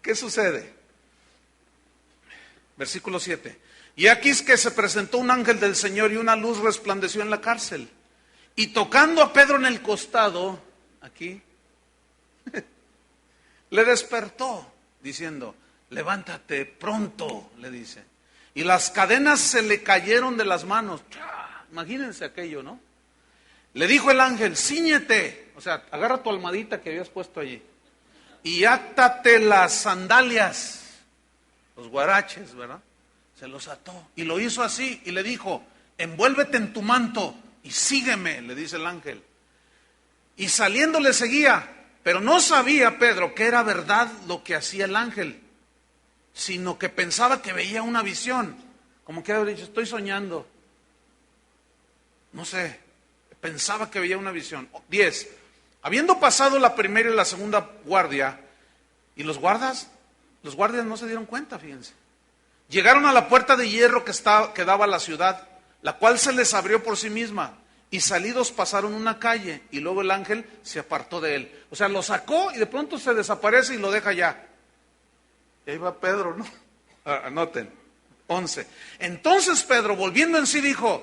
Speaker 1: ¿Qué sucede? Versículo 7. Y aquí es que se presentó un ángel del Señor y una luz resplandeció en la cárcel. Y tocando a Pedro en el costado, aquí, le despertó, diciendo, levántate pronto, le dice. Y las cadenas se le cayeron de las manos. Imagínense aquello, ¿no? Le dijo el ángel, cíñete, o sea, agarra tu almohadita que habías puesto allí y átate las sandalias, los guaraches, ¿verdad? Se los ató y lo hizo así y le dijo, envuélvete en tu manto y sígueme, le dice el ángel. Y saliendo le seguía, pero no sabía Pedro que era verdad lo que hacía el ángel, sino que pensaba que veía una visión, como que había dicho, estoy soñando, no sé. Pensaba que veía una visión. 10. Habiendo pasado la primera y la segunda guardia, y los guardias no se dieron cuenta, fíjense. Llegaron a la puerta de hierro que daba a la ciudad, la cual se les abrió por sí misma, y salidos pasaron una calle, y luego el ángel se apartó de él. O sea, lo sacó y de pronto se desaparece y lo deja allá. Y ahí va Pedro, ¿no? Anoten. 11. Entonces Pedro, volviendo en sí, dijo,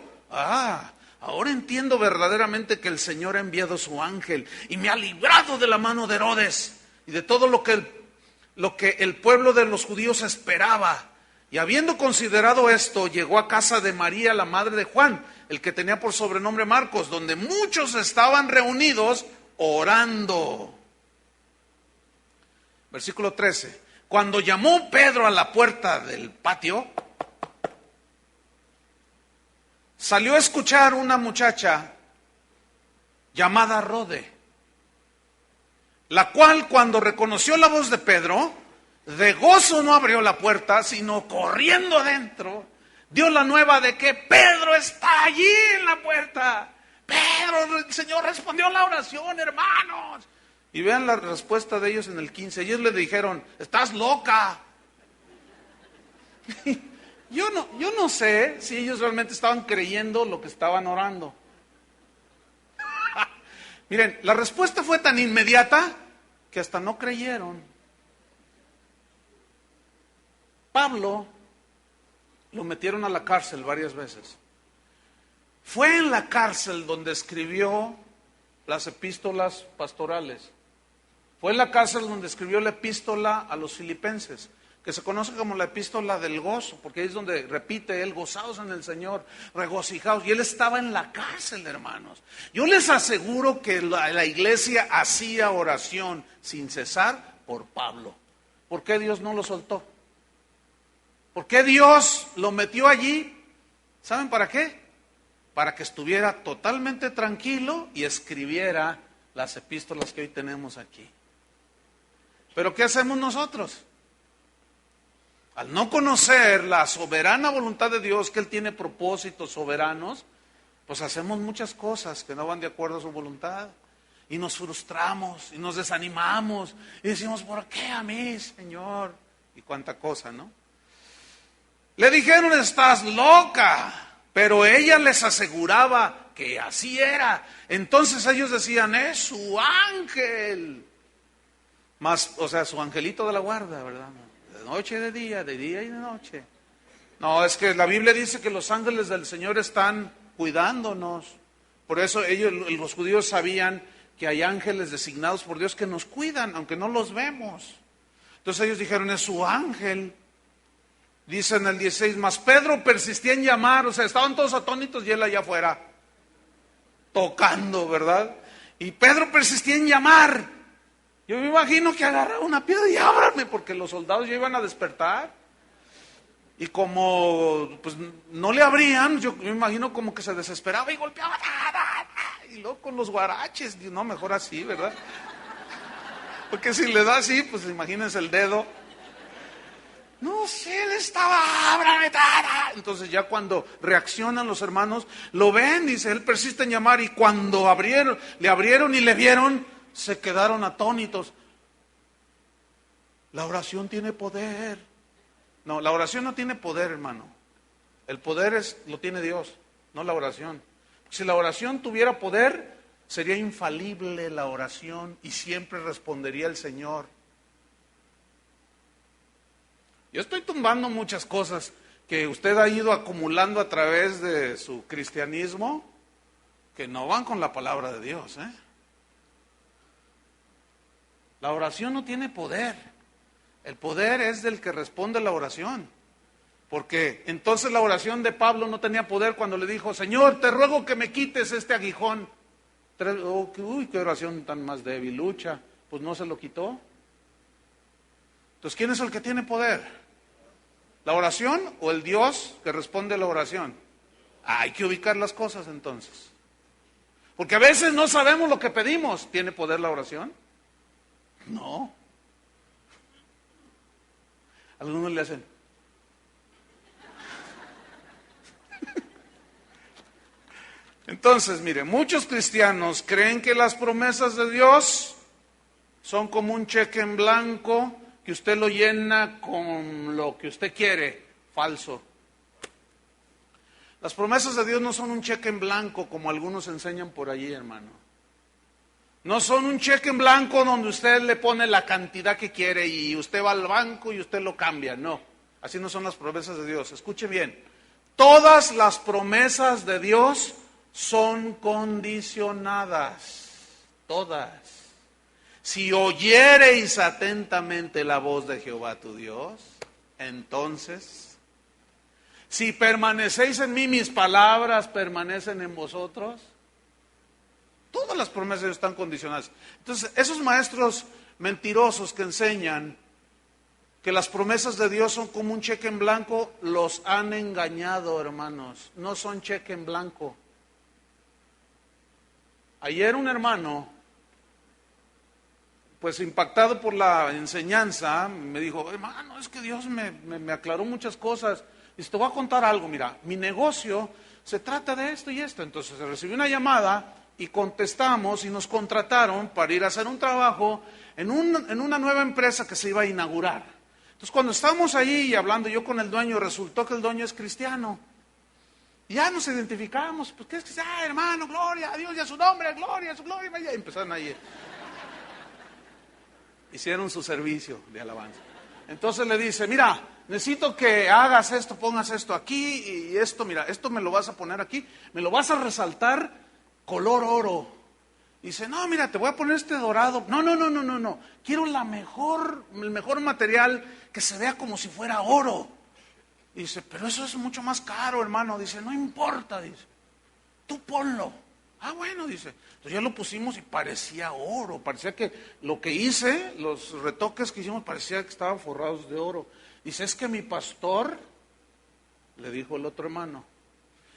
Speaker 1: ahora entiendo verdaderamente que el Señor ha enviado su ángel y me ha librado de la mano de Herodes y de todo lo que el pueblo de los judíos esperaba. Y habiendo considerado esto, llegó a casa de María, la madre de Juan, el que tenía por sobrenombre Marcos, donde muchos estaban reunidos orando. Versículo 13. Cuando llamó Pedro a la puerta del patio, salió a escuchar una muchacha llamada Rode, la cual cuando reconoció la voz de Pedro, de gozo no abrió la puerta, sino corriendo adentro, dio la nueva de que Pedro está allí en la puerta. Pedro, el Señor respondió la oración, hermanos. Y vean la respuesta de ellos en el 15. Ellos le dijeron, estás loca. Yo no sé si ellos realmente estaban creyendo lo que estaban orando. Miren, la respuesta fue tan inmediata que hasta no creyeron. Pablo lo metieron a la cárcel varias veces. Fue en la cárcel donde escribió las epístolas pastorales. Fue en la cárcel donde escribió la epístola a los filipenses, que se conoce como la epístola del gozo, porque ahí es donde repite él, gozaos en el Señor, regocijaos. Y él estaba en la cárcel, hermanos. Yo les aseguro que la iglesia hacía oración sin cesar por Pablo. ¿Por qué Dios no lo soltó? ¿Por qué Dios lo metió allí? ¿Saben para qué? Para que estuviera totalmente tranquilo y escribiera las epístolas que hoy tenemos aquí. ¿Pero qué hacemos nosotros? Al no conocer la soberana voluntad de Dios, que Él tiene propósitos soberanos, pues hacemos muchas cosas que no van de acuerdo a su voluntad. Y nos frustramos, y nos desanimamos, y decimos, ¿por qué a mí, Señor? Y cuánta cosa, ¿no? Le dijeron, estás loca, pero ella les aseguraba que así era. Entonces ellos decían, es su ángel. Más, o sea, su angelito de la guarda, ¿verdad? De noche y de día y de noche. No, es que la Biblia dice que los ángeles del Señor están cuidándonos. Por eso los judíos sabían que hay ángeles designados por Dios que nos cuidan, aunque no los vemos. Entonces ellos dijeron, es su ángel. Dice en el 16, mas Pedro persistía en llamar, o sea, estaban todos atónitos y él allá afuera, tocando, ¿verdad? Y Pedro persistía en llamar. Yo me imagino que agarraba una piedra y ábrame, porque los soldados ya iban a despertar. Y como pues no le abrían, yo me imagino como que se desesperaba y golpeaba. Y y luego con los guaraches, no, mejor así, ¿verdad? Porque si le da así, pues imagínense el dedo. No sé, él estaba, ábrame, tara. Entonces ya cuando reaccionan los hermanos, lo ven, dice, él persiste en llamar, y cuando le abrieron y le vieron, se quedaron atónitos. La oración tiene poder. No, la oración no tiene poder, hermano. El poder lo tiene Dios, no la oración. Si la oración tuviera poder, sería infalible la oración y siempre respondería el Señor. Yo estoy tumbando muchas cosas que usted ha ido acumulando a través de su cristianismo que no van con la palabra de Dios, ¿eh? La oración no tiene poder. El poder es del que responde la oración. Porque entonces la oración de Pablo no tenía poder cuando le dijo, Señor, te ruego que me quites este aguijón. Uy, qué oración tan más debilucha. Pues no se lo quitó. Entonces, ¿quién es el que tiene poder? ¿La oración o el Dios que responde a la oración? Hay que ubicar las cosas entonces. Porque a veces no sabemos lo que pedimos. ¿Tiene poder la oración? No. Algunos le hacen. Entonces, mire, muchos cristianos creen que las promesas de Dios son como un cheque en blanco que usted lo llena con lo que usted quiere. Falso. Las promesas de Dios no son un cheque en blanco como algunos enseñan por allí, hermano. No son un cheque en blanco donde usted le pone la cantidad que quiere y usted va al banco y usted lo cambia. No, así no son las promesas de Dios. Escuche bien, todas las promesas de Dios son condicionadas, todas. Si oyereis atentamente la voz de Jehová tu Dios, entonces, si permanecéis en mí, mis palabras permanecen en vosotros. Todas las promesas de Dios están condicionadas. Entonces, esos maestros mentirosos que enseñan que las promesas de Dios son como un cheque en blanco, los han engañado, hermanos. No son cheque en blanco. Ayer un hermano, pues impactado por la enseñanza, me dijo, hermano, es que Dios me aclaró muchas cosas. Y te voy a contar algo, mira, mi negocio se trata de esto y esto. Entonces recibí una llamada y contestamos y nos contrataron para ir a hacer un trabajo en una nueva empresa que se iba a inaugurar. Entonces cuando estábamos ahí y hablando yo con el dueño, resultó que el dueño es cristiano. Y ya nos identificamos, pues ¿qué es que hermano, gloria a Dios y a su nombre, gloria a su gloria? Y empezaron ahí. Hicieron su servicio de alabanza. Entonces le dice, mira, necesito que hagas esto, pongas esto aquí y esto, mira, esto me lo vas a poner aquí, me lo vas a resaltar color oro. Dice, no, mira, te voy a poner este dorado. No. Quiero el mejor material que se vea como si fuera oro. Dice, pero eso es mucho más caro, hermano. Dice, no importa, dice, tú ponlo. Ah, bueno, dice. Entonces ya lo pusimos y parecía oro. Parecía que lo que hice, los retoques que hicimos, parecía que estaban forrados de oro. Dice, es que mi pastor, le dijo el otro hermano,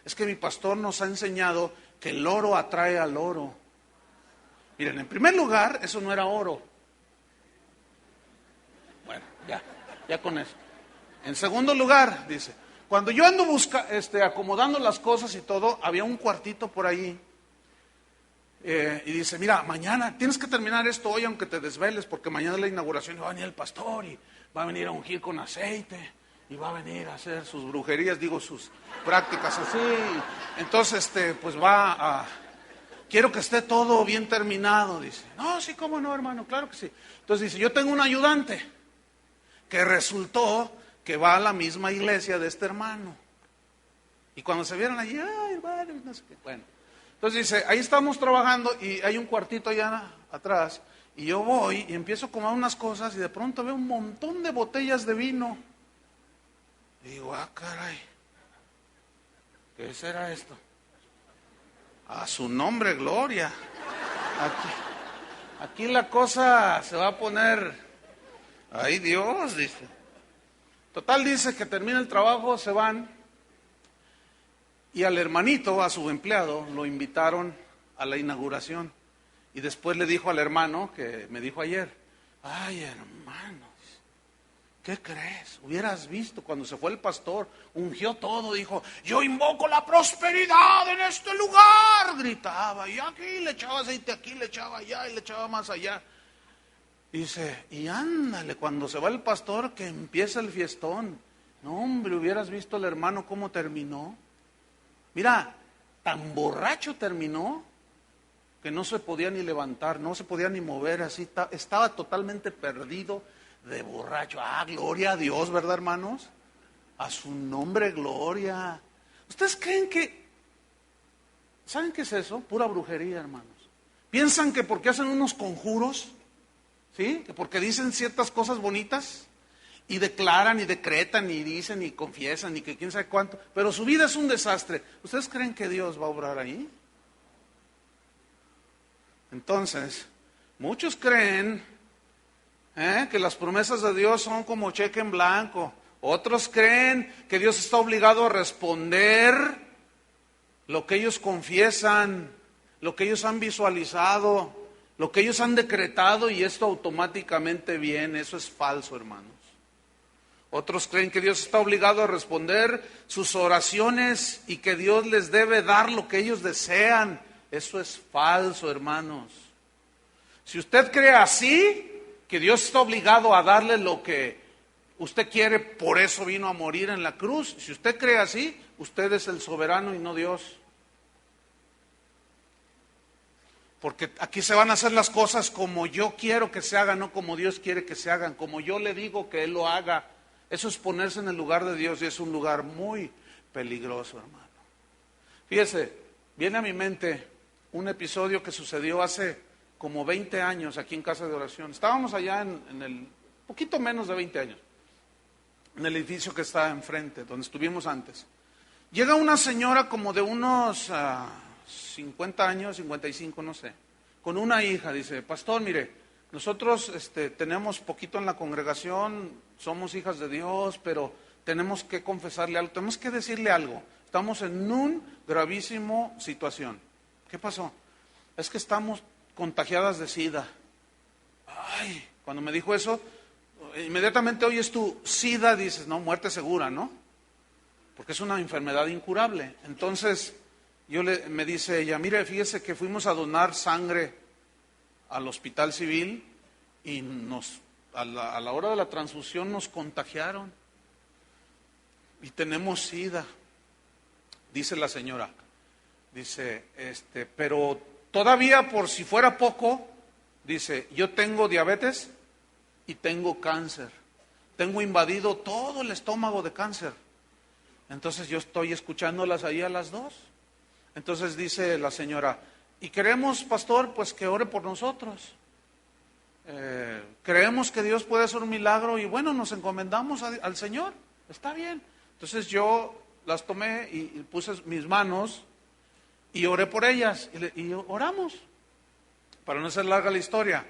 Speaker 1: es que mi pastor nos ha enseñado que el oro atrae al oro. Miren, en primer lugar, eso no era oro. Bueno, ya con eso. En segundo lugar, dice, cuando yo ando acomodando las cosas y todo, había un cuartito por ahí. Y dice, mira, mañana tienes que terminar esto hoy aunque te desveles, porque mañana es la inauguración y va a venir el pastor y va a venir a ungir con aceite y va a venir a hacer sus brujerías, sus prácticas así. Entonces, pues quiero que esté todo bien terminado, dice. No, sí, cómo no, hermano, claro que sí. Entonces dice, yo tengo un ayudante que resultó que va a la misma iglesia de este hermano. Y cuando se vieron allí, ay, hermano, no sé qué, bueno. Entonces dice, ahí estamos trabajando y hay un cuartito allá atrás. Y yo voy y empiezo a comer unas cosas y de pronto veo un montón de botellas de vino. Y digo, caray, ¿qué será esto? A su nombre, gloria. Aquí la cosa se va a poner, ay Dios, dice. Total, dice que termina el trabajo, se van. Y al hermanito, a su empleado, lo invitaron a la inauguración. Y después le dijo al hermano que me dijo ayer, ay hermano, ¿qué crees? Hubieras visto cuando se fue el pastor, ungió todo, dijo, yo invoco la prosperidad en este lugar, gritaba, y aquí le echaba aceite, aquí le echaba allá y le echaba más allá. Dice, y ándale, cuando se va el pastor que empieza el fiestón. No hombre, hubieras visto al hermano cómo terminó. Mira, tan borracho terminó que no se podía ni levantar, no se podía ni mover, así estaba totalmente perdido de borracho. Ah, gloria a Dios, ¿verdad, hermanos? A su nombre, gloria. ¿Ustedes creen saben qué es eso? Pura brujería, hermanos. ¿Piensan que porque hacen unos conjuros, sí, que porque dicen ciertas cosas bonitas y declaran y decretan y dicen y confiesan y que quién sabe cuánto, pero su vida es un desastre? ¿Ustedes creen que Dios va a obrar ahí? Entonces, muchos creen que las promesas de Dios son como cheque en blanco. Otros creen que Dios está obligado a responder lo que ellos confiesan, lo que ellos han visualizado, lo que ellos han decretado, y esto automáticamente viene. Eso es falso, hermanos. Otros creen que Dios está obligado a responder sus oraciones y que Dios les debe dar lo que ellos desean. Eso es falso, hermanos. Si usted cree así, que Dios está obligado a darle lo que usted quiere, por eso vino a morir en la cruz. Si usted cree así, usted es el soberano y no Dios. Porque aquí se van a hacer las cosas como yo quiero que se hagan, no como Dios quiere que se hagan, como yo le digo que Él lo haga. Eso es ponerse en el lugar de Dios y es un lugar muy peligroso, hermano. Fíjese, viene a mi mente un episodio que sucedió hace como 20 años aquí en Casa de Oración. Estábamos allá en el, poquito menos de 20 años, en el edificio que está enfrente, donde estuvimos antes. Llega una señora como de unos 50 años, 55, no sé, con una hija. Dice, pastor, mire, nosotros tenemos poquito en la congregación, somos hijas de Dios, pero tenemos que confesarle algo, tenemos que decirle algo. Estamos en un gravísimo situación. ¿Qué pasó? Es que estamos contagiadas de SIDA. Ay, cuando me dijo eso, inmediatamente oyes tú, SIDA, dices, no, muerte segura, ¿no? Porque es una enfermedad incurable. Entonces, me dice ella, mire, fíjese que fuimos a donar sangre al hospital civil y a la hora de la transfusión nos contagiaron y tenemos SIDA. Dice la señora, dice, pero todavía por si fuera poco, dice, yo tengo diabetes y tengo cáncer, tengo invadido todo el estómago de cáncer. Entonces yo estoy escuchándolas ahí a las dos. Entonces dice la señora, y queremos, pastor, pues que ore por nosotros. Creemos que Dios puede hacer un milagro y bueno, nos encomendamos al Señor. Está bien. Entonces yo las tomé y puse mis manos y oré por ellas y oramos. Para no hacer larga la historia,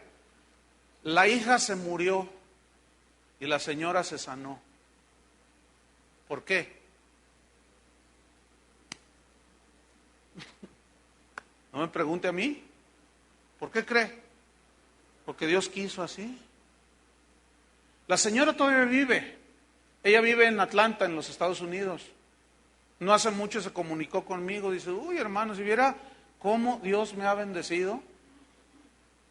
Speaker 1: la hija se murió y la señora se sanó. ¿Por qué? No me pregunte a mí. ¿Por qué cree? Porque Dios quiso así. La señora todavía vive. Ella vive en Atlanta, en los Estados Unidos. No hace mucho se comunicó conmigo. Dice, uy hermano, si viera cómo Dios me ha bendecido.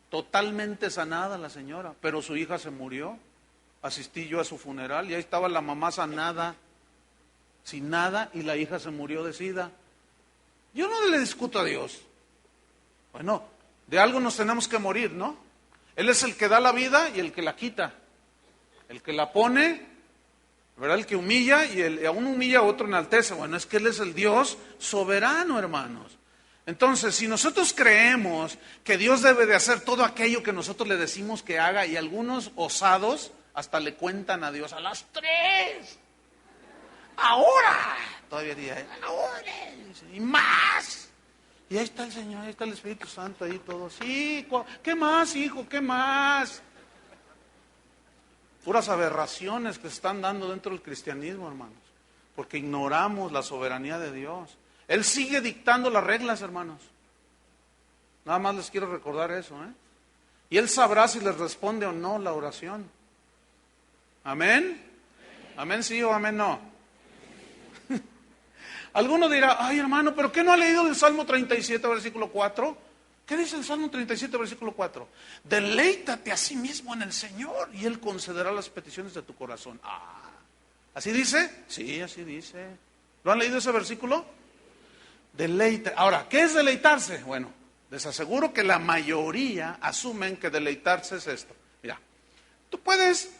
Speaker 1: Totalmente sanada la señora. Pero su hija se murió. Asistí yo a su funeral y ahí estaba la mamá sanada, sin nada, y la hija se murió de SIDA. Yo no le discuto a Dios. Bueno, de algo nos tenemos que morir, ¿no? Él es el que da la vida y el que la quita. El que la pone, ¿verdad? El que humilla y a uno humilla, a otro enaltece. Bueno, es que Él es el Dios soberano, hermanos. Entonces, si nosotros creemos que Dios debe de hacer todo aquello que nosotros le decimos que haga, y algunos osados hasta le cuentan a Dios a las 3, ahora, todavía diría, ahora, y más. Y ahí está el Señor, ahí está el Espíritu Santo, ahí todo. Sí, ¿qué más, hijo? ¿Qué más? Puras aberraciones que se están dando dentro del cristianismo, hermanos. Porque ignoramos la soberanía de Dios. Él sigue dictando las reglas, hermanos. Nada más les quiero recordar eso, ¿eh? Y Él sabrá si les responde o no la oración. ¿Amén? ¿Amén sí o amén no? Alguno dirá, ay hermano, ¿pero qué no ha leído el Salmo 37, versículo 4? ¿Qué dice el Salmo 37, versículo 4? Deleítate a sí mismo en el Señor y Él concederá las peticiones de tu corazón. ¿Así dice? Sí, así dice. ¿Lo han leído ese versículo? Deleite. Ahora, ¿qué es deleitarse? Bueno, les aseguro que la mayoría asumen que deleitarse es esto. Mira, tú puedes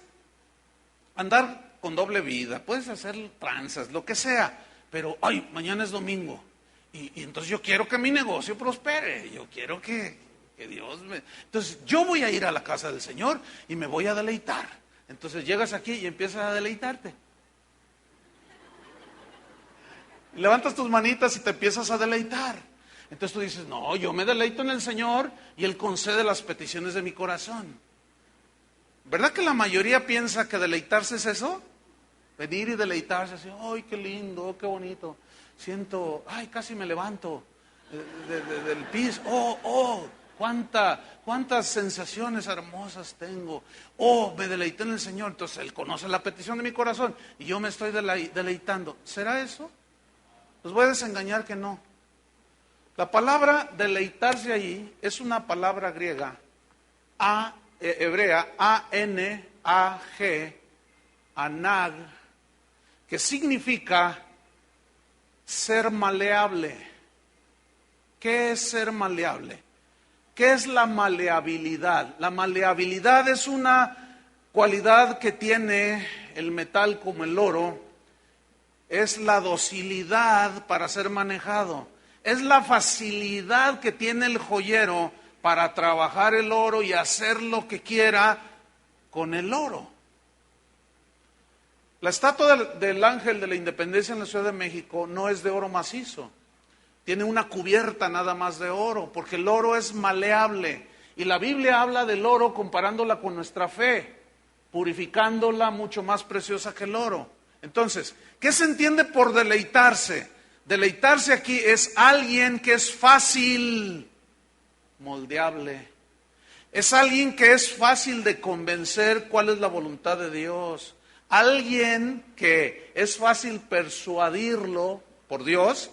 Speaker 1: andar con doble vida, puedes hacer tranzas, lo que sea, pero, ay, mañana es domingo, y entonces yo quiero que mi negocio prospere, yo quiero que Dios me... Entonces yo voy a ir a la casa del Señor y me voy a deleitar. Entonces llegas aquí y empiezas a deleitarte. Levantas tus manitas y te empiezas a deleitar. Entonces tú dices, no, yo me deleito en el Señor y Él concede las peticiones de mi corazón. ¿Verdad que la mayoría piensa que deleitarse es eso? Venir y deleitarse, así, ¡ay, qué lindo, qué bonito! Siento, ¡ay, casi me levanto del piso! ¡Cuántas sensaciones hermosas tengo! ¡Oh, me deleité en el Señor! Entonces Él conoce la petición de mi corazón y yo me estoy deleitando. ¿Será eso? Los voy a desengañar que no. La palabra deleitarse ahí es una palabra griega, hebrea, A-N-A-G, anag, que significa ser maleable. ¿Qué es ser maleable? ¿Qué es la maleabilidad? La maleabilidad es una cualidad que tiene el metal como el oro, es la docilidad para ser manejado, es la facilidad que tiene el joyero para trabajar el oro y hacer lo que quiera con el oro. La estatua del Ángel de la Independencia en la Ciudad de México no es de oro macizo, tiene una cubierta nada más de oro, porque el oro es maleable. Y la Biblia habla del oro comparándola con nuestra fe, purificándola mucho más preciosa que el oro. Entonces, ¿qué se entiende por deleitarse? Deleitarse aquí es alguien que es fácil, moldeable. Es alguien que es fácil de convencer cuál es la voluntad de Dios. Alguien que es fácil persuadirlo por Dios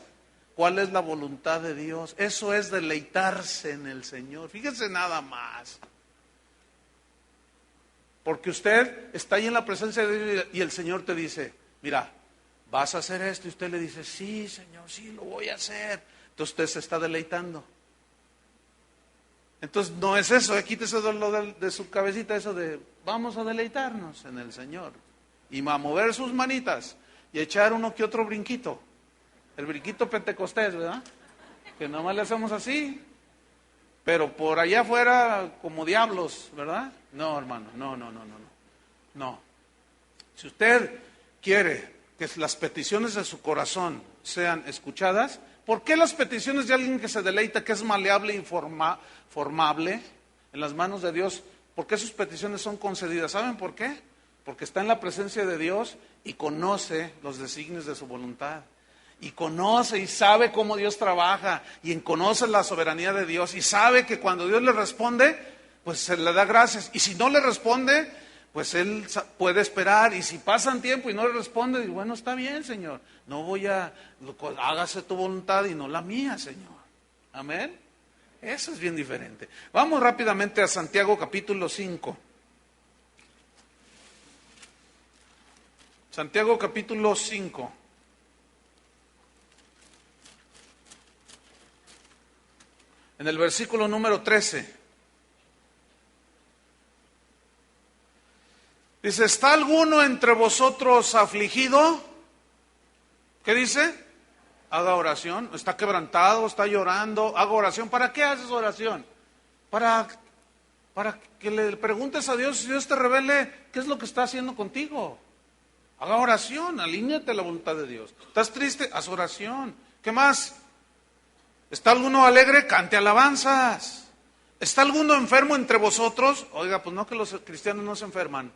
Speaker 1: cuál es la voluntad de Dios. Eso es deleitarse en el Señor. Fíjense nada más. Porque usted está ahí en la presencia de Dios y el Señor te dice, mira, vas a hacer esto. Y usted le dice, sí, Señor, sí, lo voy a hacer. Entonces usted se está deleitando. Entonces no es eso, quítese de su cabecita eso de, vamos a deleitarnos en el Señor. Y a mover sus manitas y echar uno que otro brinquito. El brinquito pentecostés, ¿verdad? Que nomás le hacemos así. Pero por allá afuera como diablos, ¿verdad? No, hermano, no. Si usted quiere que las peticiones de su corazón sean escuchadas, ¿por qué las peticiones de alguien que se deleita, que es maleable y formable en las manos de Dios, por qué sus peticiones son concedidas? ¿Saben por qué? Porque está en la presencia de Dios y conoce los designios de su voluntad. Y conoce y sabe cómo Dios trabaja y conoce la soberanía de Dios y sabe que cuando Dios le responde, pues se le da gracias. Y si no le responde, pues él puede esperar. Y si pasan tiempo y no le responde, dice, bueno, está bien, Señor. No voy a, hágase tu voluntad y no la mía, Señor. Amén. Eso es bien diferente. Vamos rápidamente a Santiago capítulo 5. Santiago capítulo 5. En el versículo número 13. Dice, ¿está alguno entre vosotros afligido? ¿Qué dice? Haga oración. ¿Está quebrantado? ¿Está llorando? Haga oración. ¿Para qué haces oración? Para que le preguntes a Dios y Dios te revele qué es lo que está haciendo contigo. Haga oración, alíñate a la voluntad de Dios. ¿Estás triste? Haz oración. ¿Qué más? ¿Está alguno alegre? Cante alabanzas. ¿Está alguno enfermo entre vosotros? Oiga, pues no, que los cristianos no se enferman.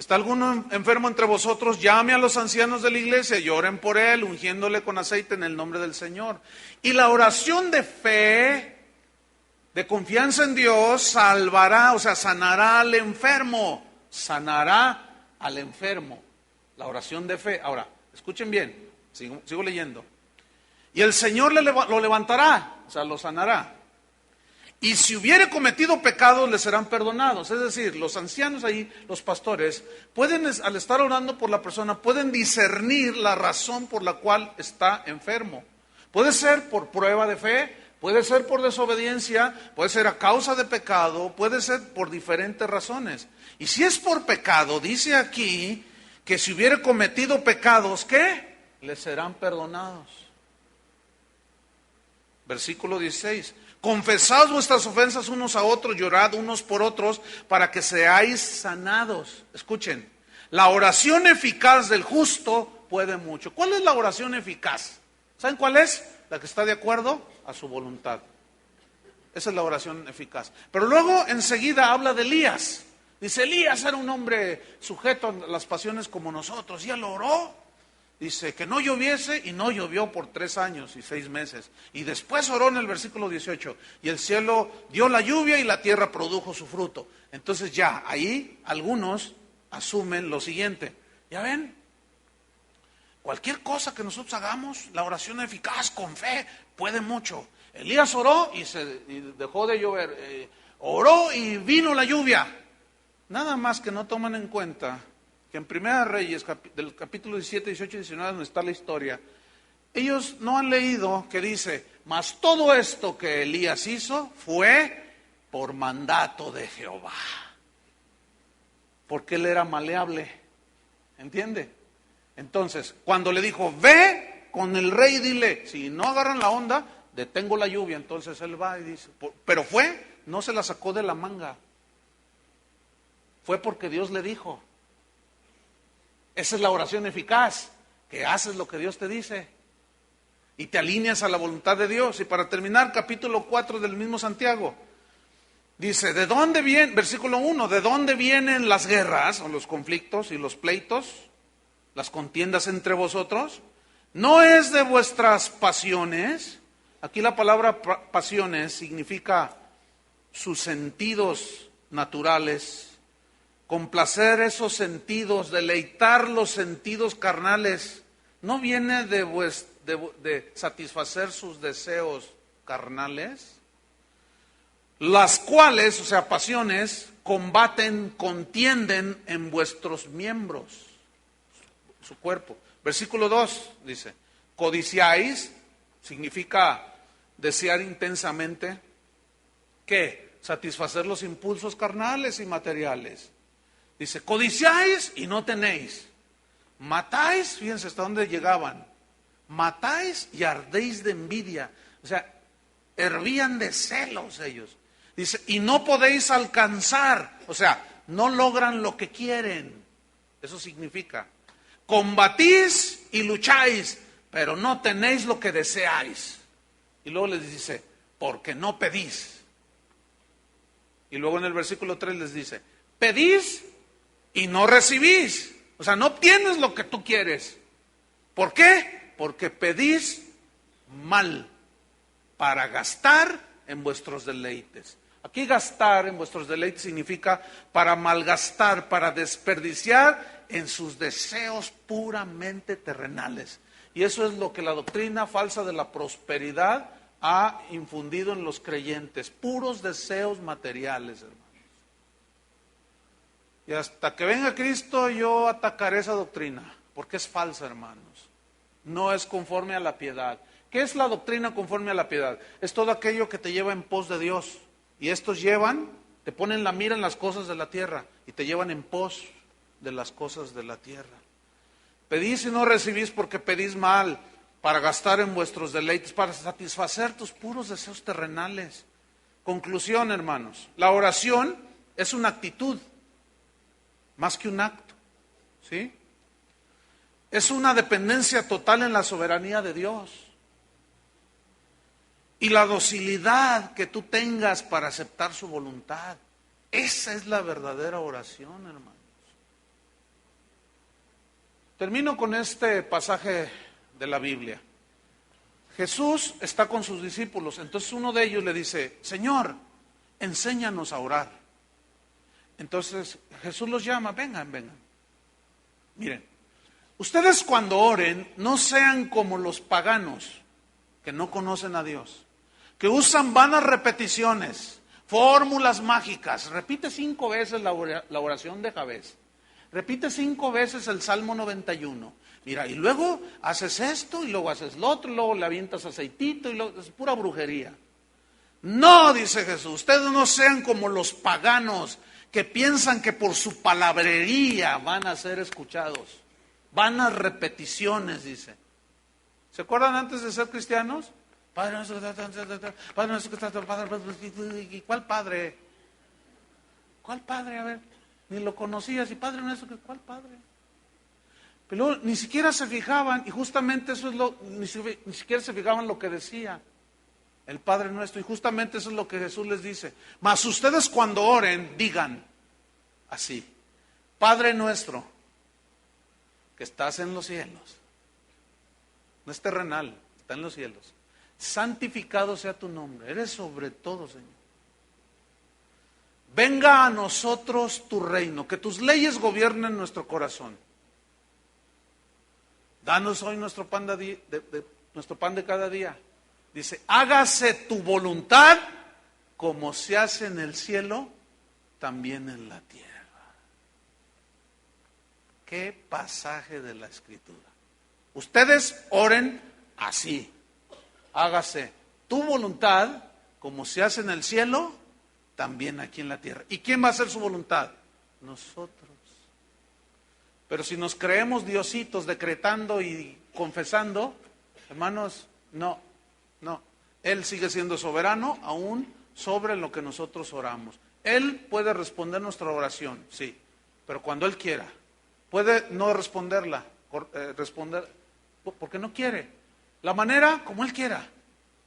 Speaker 1: ¿Está alguno enfermo entre vosotros? Llame a los ancianos de la iglesia y oren por él, ungiéndole con aceite en el nombre del Señor. Y la oración de fe, de confianza en Dios, salvará, o sea, sanará al enfermo. Sanará al enfermo. La oración de fe. Ahora, escuchen bien, sigo leyendo. Y el Señor lo levantará, o sea, lo sanará. Y si hubiere cometido pecados, le serán perdonados. Es decir, los ancianos ahí, los pastores, pueden, al estar orando por la persona, pueden discernir la razón por la cual está enfermo. Puede ser por prueba de fe, puede ser por desobediencia, puede ser a causa de pecado, puede ser por diferentes razones. Y si es por pecado, dice aquí que si hubiere cometido pecados, ¿qué? Le serán perdonados. Versículo 16. Confesad vuestras ofensas unos a otros, llorad unos por otros, para que seáis sanados. Escuchen, la oración eficaz del justo puede mucho. ¿Cuál es la oración eficaz? ¿Saben cuál es? La que está de acuerdo a su voluntad. Esa es la oración eficaz. Pero luego enseguida habla de Elías. Dice, Elías era un hombre sujeto a las pasiones como nosotros, y él oró. Dice que no lloviese, y no llovió por 3 años y 6 meses. Y después oró en el versículo 18. Y el cielo dio la lluvia y la tierra produjo su fruto. Entonces ya, ahí algunos asumen lo siguiente. ¿Ya ven? Cualquier cosa que nosotros hagamos, la oración eficaz con fe puede mucho. Elías oró y dejó de llover. Oró y vino la lluvia. Nada más que no toman en cuenta que en Primera Reyes, del capítulo 17, 18 y 19, donde está la historia, ellos no han leído que dice, mas todo esto que Elías hizo fue por mandato de Jehová. Porque él era maleable, ¿entiende? Entonces, cuando le dijo, ve con el rey y dile, si no agarran la onda, detengo la lluvia. Entonces él va y dice, pero no se la sacó de la manga. Fue porque Dios le dijo. Esa es la oración eficaz, que haces lo que Dios te dice y te alineas a la voluntad de Dios. Y para terminar, capítulo 4 del mismo Santiago, dice, ¿de dónde viene? Versículo 1, ¿de dónde vienen las guerras o los conflictos y los pleitos, las contiendas entre vosotros? ¿No es de vuestras pasiones? Aquí la palabra pasiones significa sus sentidos naturales, complacer esos sentidos, deleitar los sentidos carnales. ¿No viene de satisfacer sus deseos carnales? Las cuales, o sea, pasiones, contienden en vuestros miembros, su cuerpo. Versículo 2 dice, codiciáis, significa desear intensamente, ¿qué? Satisfacer los impulsos carnales y materiales. Dice, codiciáis y no tenéis. Matáis, fíjense hasta dónde llegaban. Matáis y ardéis de envidia. O sea, hervían de celos ellos. Dice, y no podéis alcanzar. O sea, no logran lo que quieren. Eso significa, combatís y lucháis, pero no tenéis lo que deseáis. Y luego les dice, porque no pedís. Y luego en el versículo 3 les dice, pedís y no recibís. O sea, no obtienes lo que tú quieres. ¿Por qué? Porque pedís mal para gastar en vuestros deleites. Aquí gastar en vuestros deleites significa para malgastar, para desperdiciar en sus deseos puramente terrenales. Y eso es lo que la doctrina falsa de la prosperidad ha infundido en los creyentes, puros deseos materiales, hermano. Y hasta que venga Cristo yo atacaré esa doctrina, porque es falsa, hermanos. No es conforme a la piedad. ¿Qué es la doctrina conforme a la piedad? Es todo aquello que te lleva en pos de Dios. Y estos te ponen la mira en las cosas de la tierra y te llevan en pos de las cosas de la tierra. Pedís y no recibís porque pedís mal, para gastar en vuestros deleites, para satisfacer tus puros deseos terrenales. Conclusión, hermanos, la oración es una actitud más que un acto, ¿sí? Es una dependencia total en la soberanía de Dios. Y la docilidad que tú tengas para aceptar su voluntad. Esa es la verdadera oración, hermanos. Termino con este pasaje de la Biblia. Jesús está con sus discípulos, entonces uno de ellos le dice, Señor, enséñanos a orar. Entonces Jesús los llama, vengan. Miren, ustedes cuando oren, no sean como los paganos que no conocen a Dios, que usan vanas repeticiones, fórmulas mágicas. Repite 5 veces la oración de Jabez. Repite 5 veces el Salmo 91. Mira, y luego haces esto, y luego haces lo otro, y luego le avientas aceitito, y luego es pura brujería. No, dice Jesús, ustedes no sean como los paganos que piensan que por su palabrería van a ser escuchados. Vanas repeticiones, dice. ¿Se acuerdan antes de ser cristianos? Padre nuestro, Padre nuestro, ¿y cuál padre? ¿Cuál padre? A ver, ni lo conocías, y Padre nuestro, ¿cuál padre? Pero luego, ni siquiera se fijaban, y justamente eso es ni siquiera se fijaban lo que decía el Padre nuestro, y justamente eso es lo que Jesús les dice. Mas ustedes cuando oren, digan así: Padre nuestro, que estás en los cielos. No es terrenal, está en los cielos. Santificado sea tu nombre, eres sobre todo, Señor. Venga a nosotros tu reino, que tus leyes gobiernen nuestro corazón. Danos hoy nuestro pan de cada día. Dice, hágase tu voluntad como se hace en el cielo, también en la tierra. Qué pasaje de la Escritura. Ustedes oren así. Hágase tu voluntad como se hace en el cielo, también aquí en la tierra. ¿Y quién va a hacer su voluntad? Nosotros. Pero si nos creemos diositos decretando y confesando, hermanos, no. Él sigue siendo soberano aún sobre lo que nosotros oramos. Él puede responder nuestra oración, sí, pero cuando Él quiera. Puede no responder porque no quiere. La manera como Él quiera.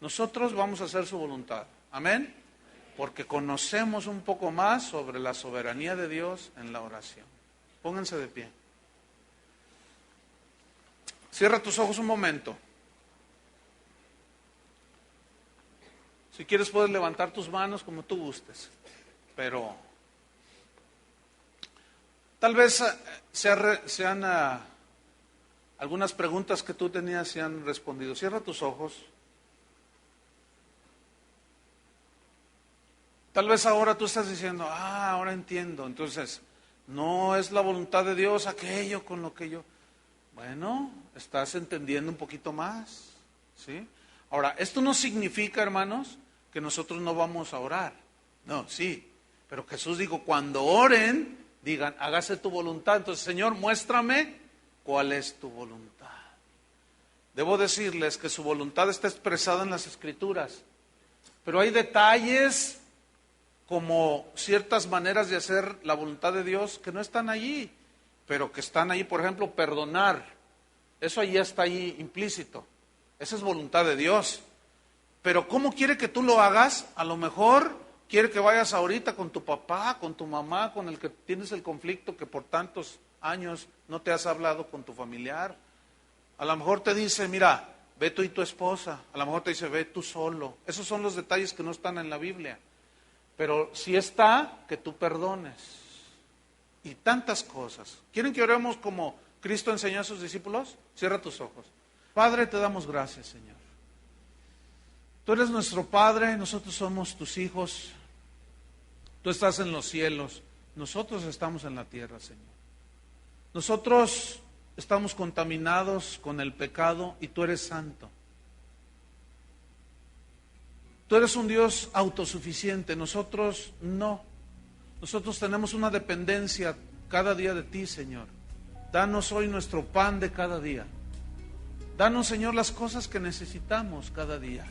Speaker 1: Nosotros vamos a hacer su voluntad. Amén. Porque conocemos un poco más sobre la soberanía de Dios en la oración. Pónganse de pie. Cierra tus ojos un momento. Si quieres puedes levantar tus manos como tú gustes. Pero tal vez sean algunas preguntas que tú tenías se han respondido. Cierra tus ojos. Tal vez ahora tú estás diciendo, ahora entiendo. Entonces, no es la voluntad de Dios aquello con lo que yo... Bueno, estás entendiendo un poquito más, ¿sí? Ahora, esto no significa, hermanos, que nosotros no vamos a orar. No, sí. Pero Jesús dijo, cuando oren, digan, hágase tu voluntad. Entonces, Señor, muéstrame cuál es tu voluntad. Debo decirles que su voluntad está expresada en las Escrituras. Pero hay detalles como ciertas maneras de hacer la voluntad de Dios que no están allí, pero que están allí. Por ejemplo, perdonar. Eso allí está ahí implícito. Esa es voluntad de Dios. Pero ¿cómo quiere que tú lo hagas? A lo mejor quiere que vayas ahorita con tu papá, con tu mamá, con el que tienes el conflicto que por tantos años no te has hablado con tu familiar. A lo mejor te dice, mira, ve tú y tu esposa. A lo mejor te dice, ve tú solo. Esos son los detalles que no están en la Biblia. Pero sí está que tú perdones. Y tantas cosas. ¿Quieren que oremos como Cristo enseñó a sus discípulos? Cierra tus ojos. Padre, te damos gracias, Señor. Tú eres nuestro Padre, nosotros somos tus hijos. Tú estás en los cielos, nosotros estamos en la tierra, Señor. Nosotros estamos contaminados con el pecado y tú eres santo. Tú eres un Dios autosuficiente, nosotros no. Nosotros tenemos una dependencia cada día de ti, Señor. Danos hoy nuestro pan de cada día. Danos, Señor, las cosas que necesitamos cada día.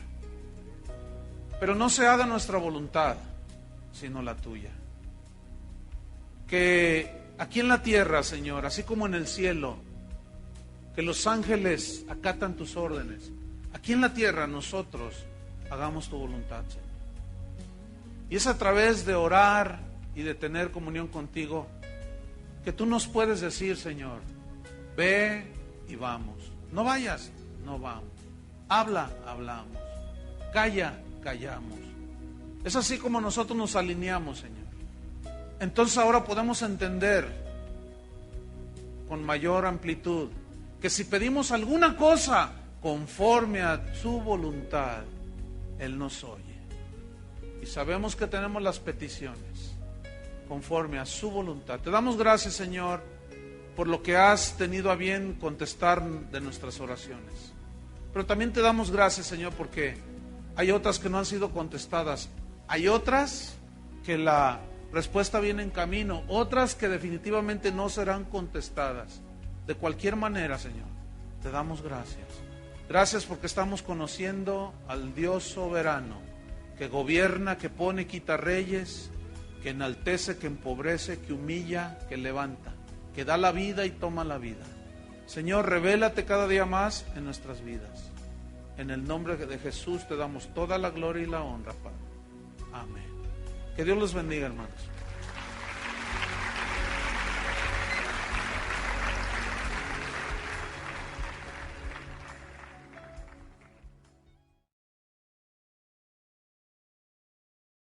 Speaker 1: Pero no se haga nuestra voluntad, sino la tuya. Que aquí en la tierra, Señor, así como en el cielo, que los ángeles acatan tus órdenes, aquí en la tierra nosotros hagamos tu voluntad, Señor. Y es a través de orar y de tener comunión contigo que tú nos puedes decir, Señor, Ve y vamos. No vayas, no vamos. Habla, hablamos. Calla, callamos. Es así como nosotros nos alineamos, Señor. Entonces ahora podemos entender con mayor amplitud que si pedimos alguna cosa conforme a su voluntad, Él nos oye. Y sabemos que tenemos las peticiones conforme a su voluntad. Te damos gracias, Señor, por lo que has tenido a bien contestar de nuestras oraciones. Pero también te damos gracias, Señor, porque hay otras que no han sido contestadas. Hay otras que la respuesta viene en camino, otras que definitivamente no serán contestadas. De cualquier manera, Señor, te damos gracias. Gracias porque estamos conociendo al Dios soberano, que gobierna, que pone, quita reyes, que enaltece, que empobrece, que humilla, que levanta, que da la vida y toma la vida. Señor, revélate cada día más en nuestras vidas. En el nombre de Jesús te damos toda la gloria y la honra, Padre. Amén. Que Dios los bendiga, hermanos.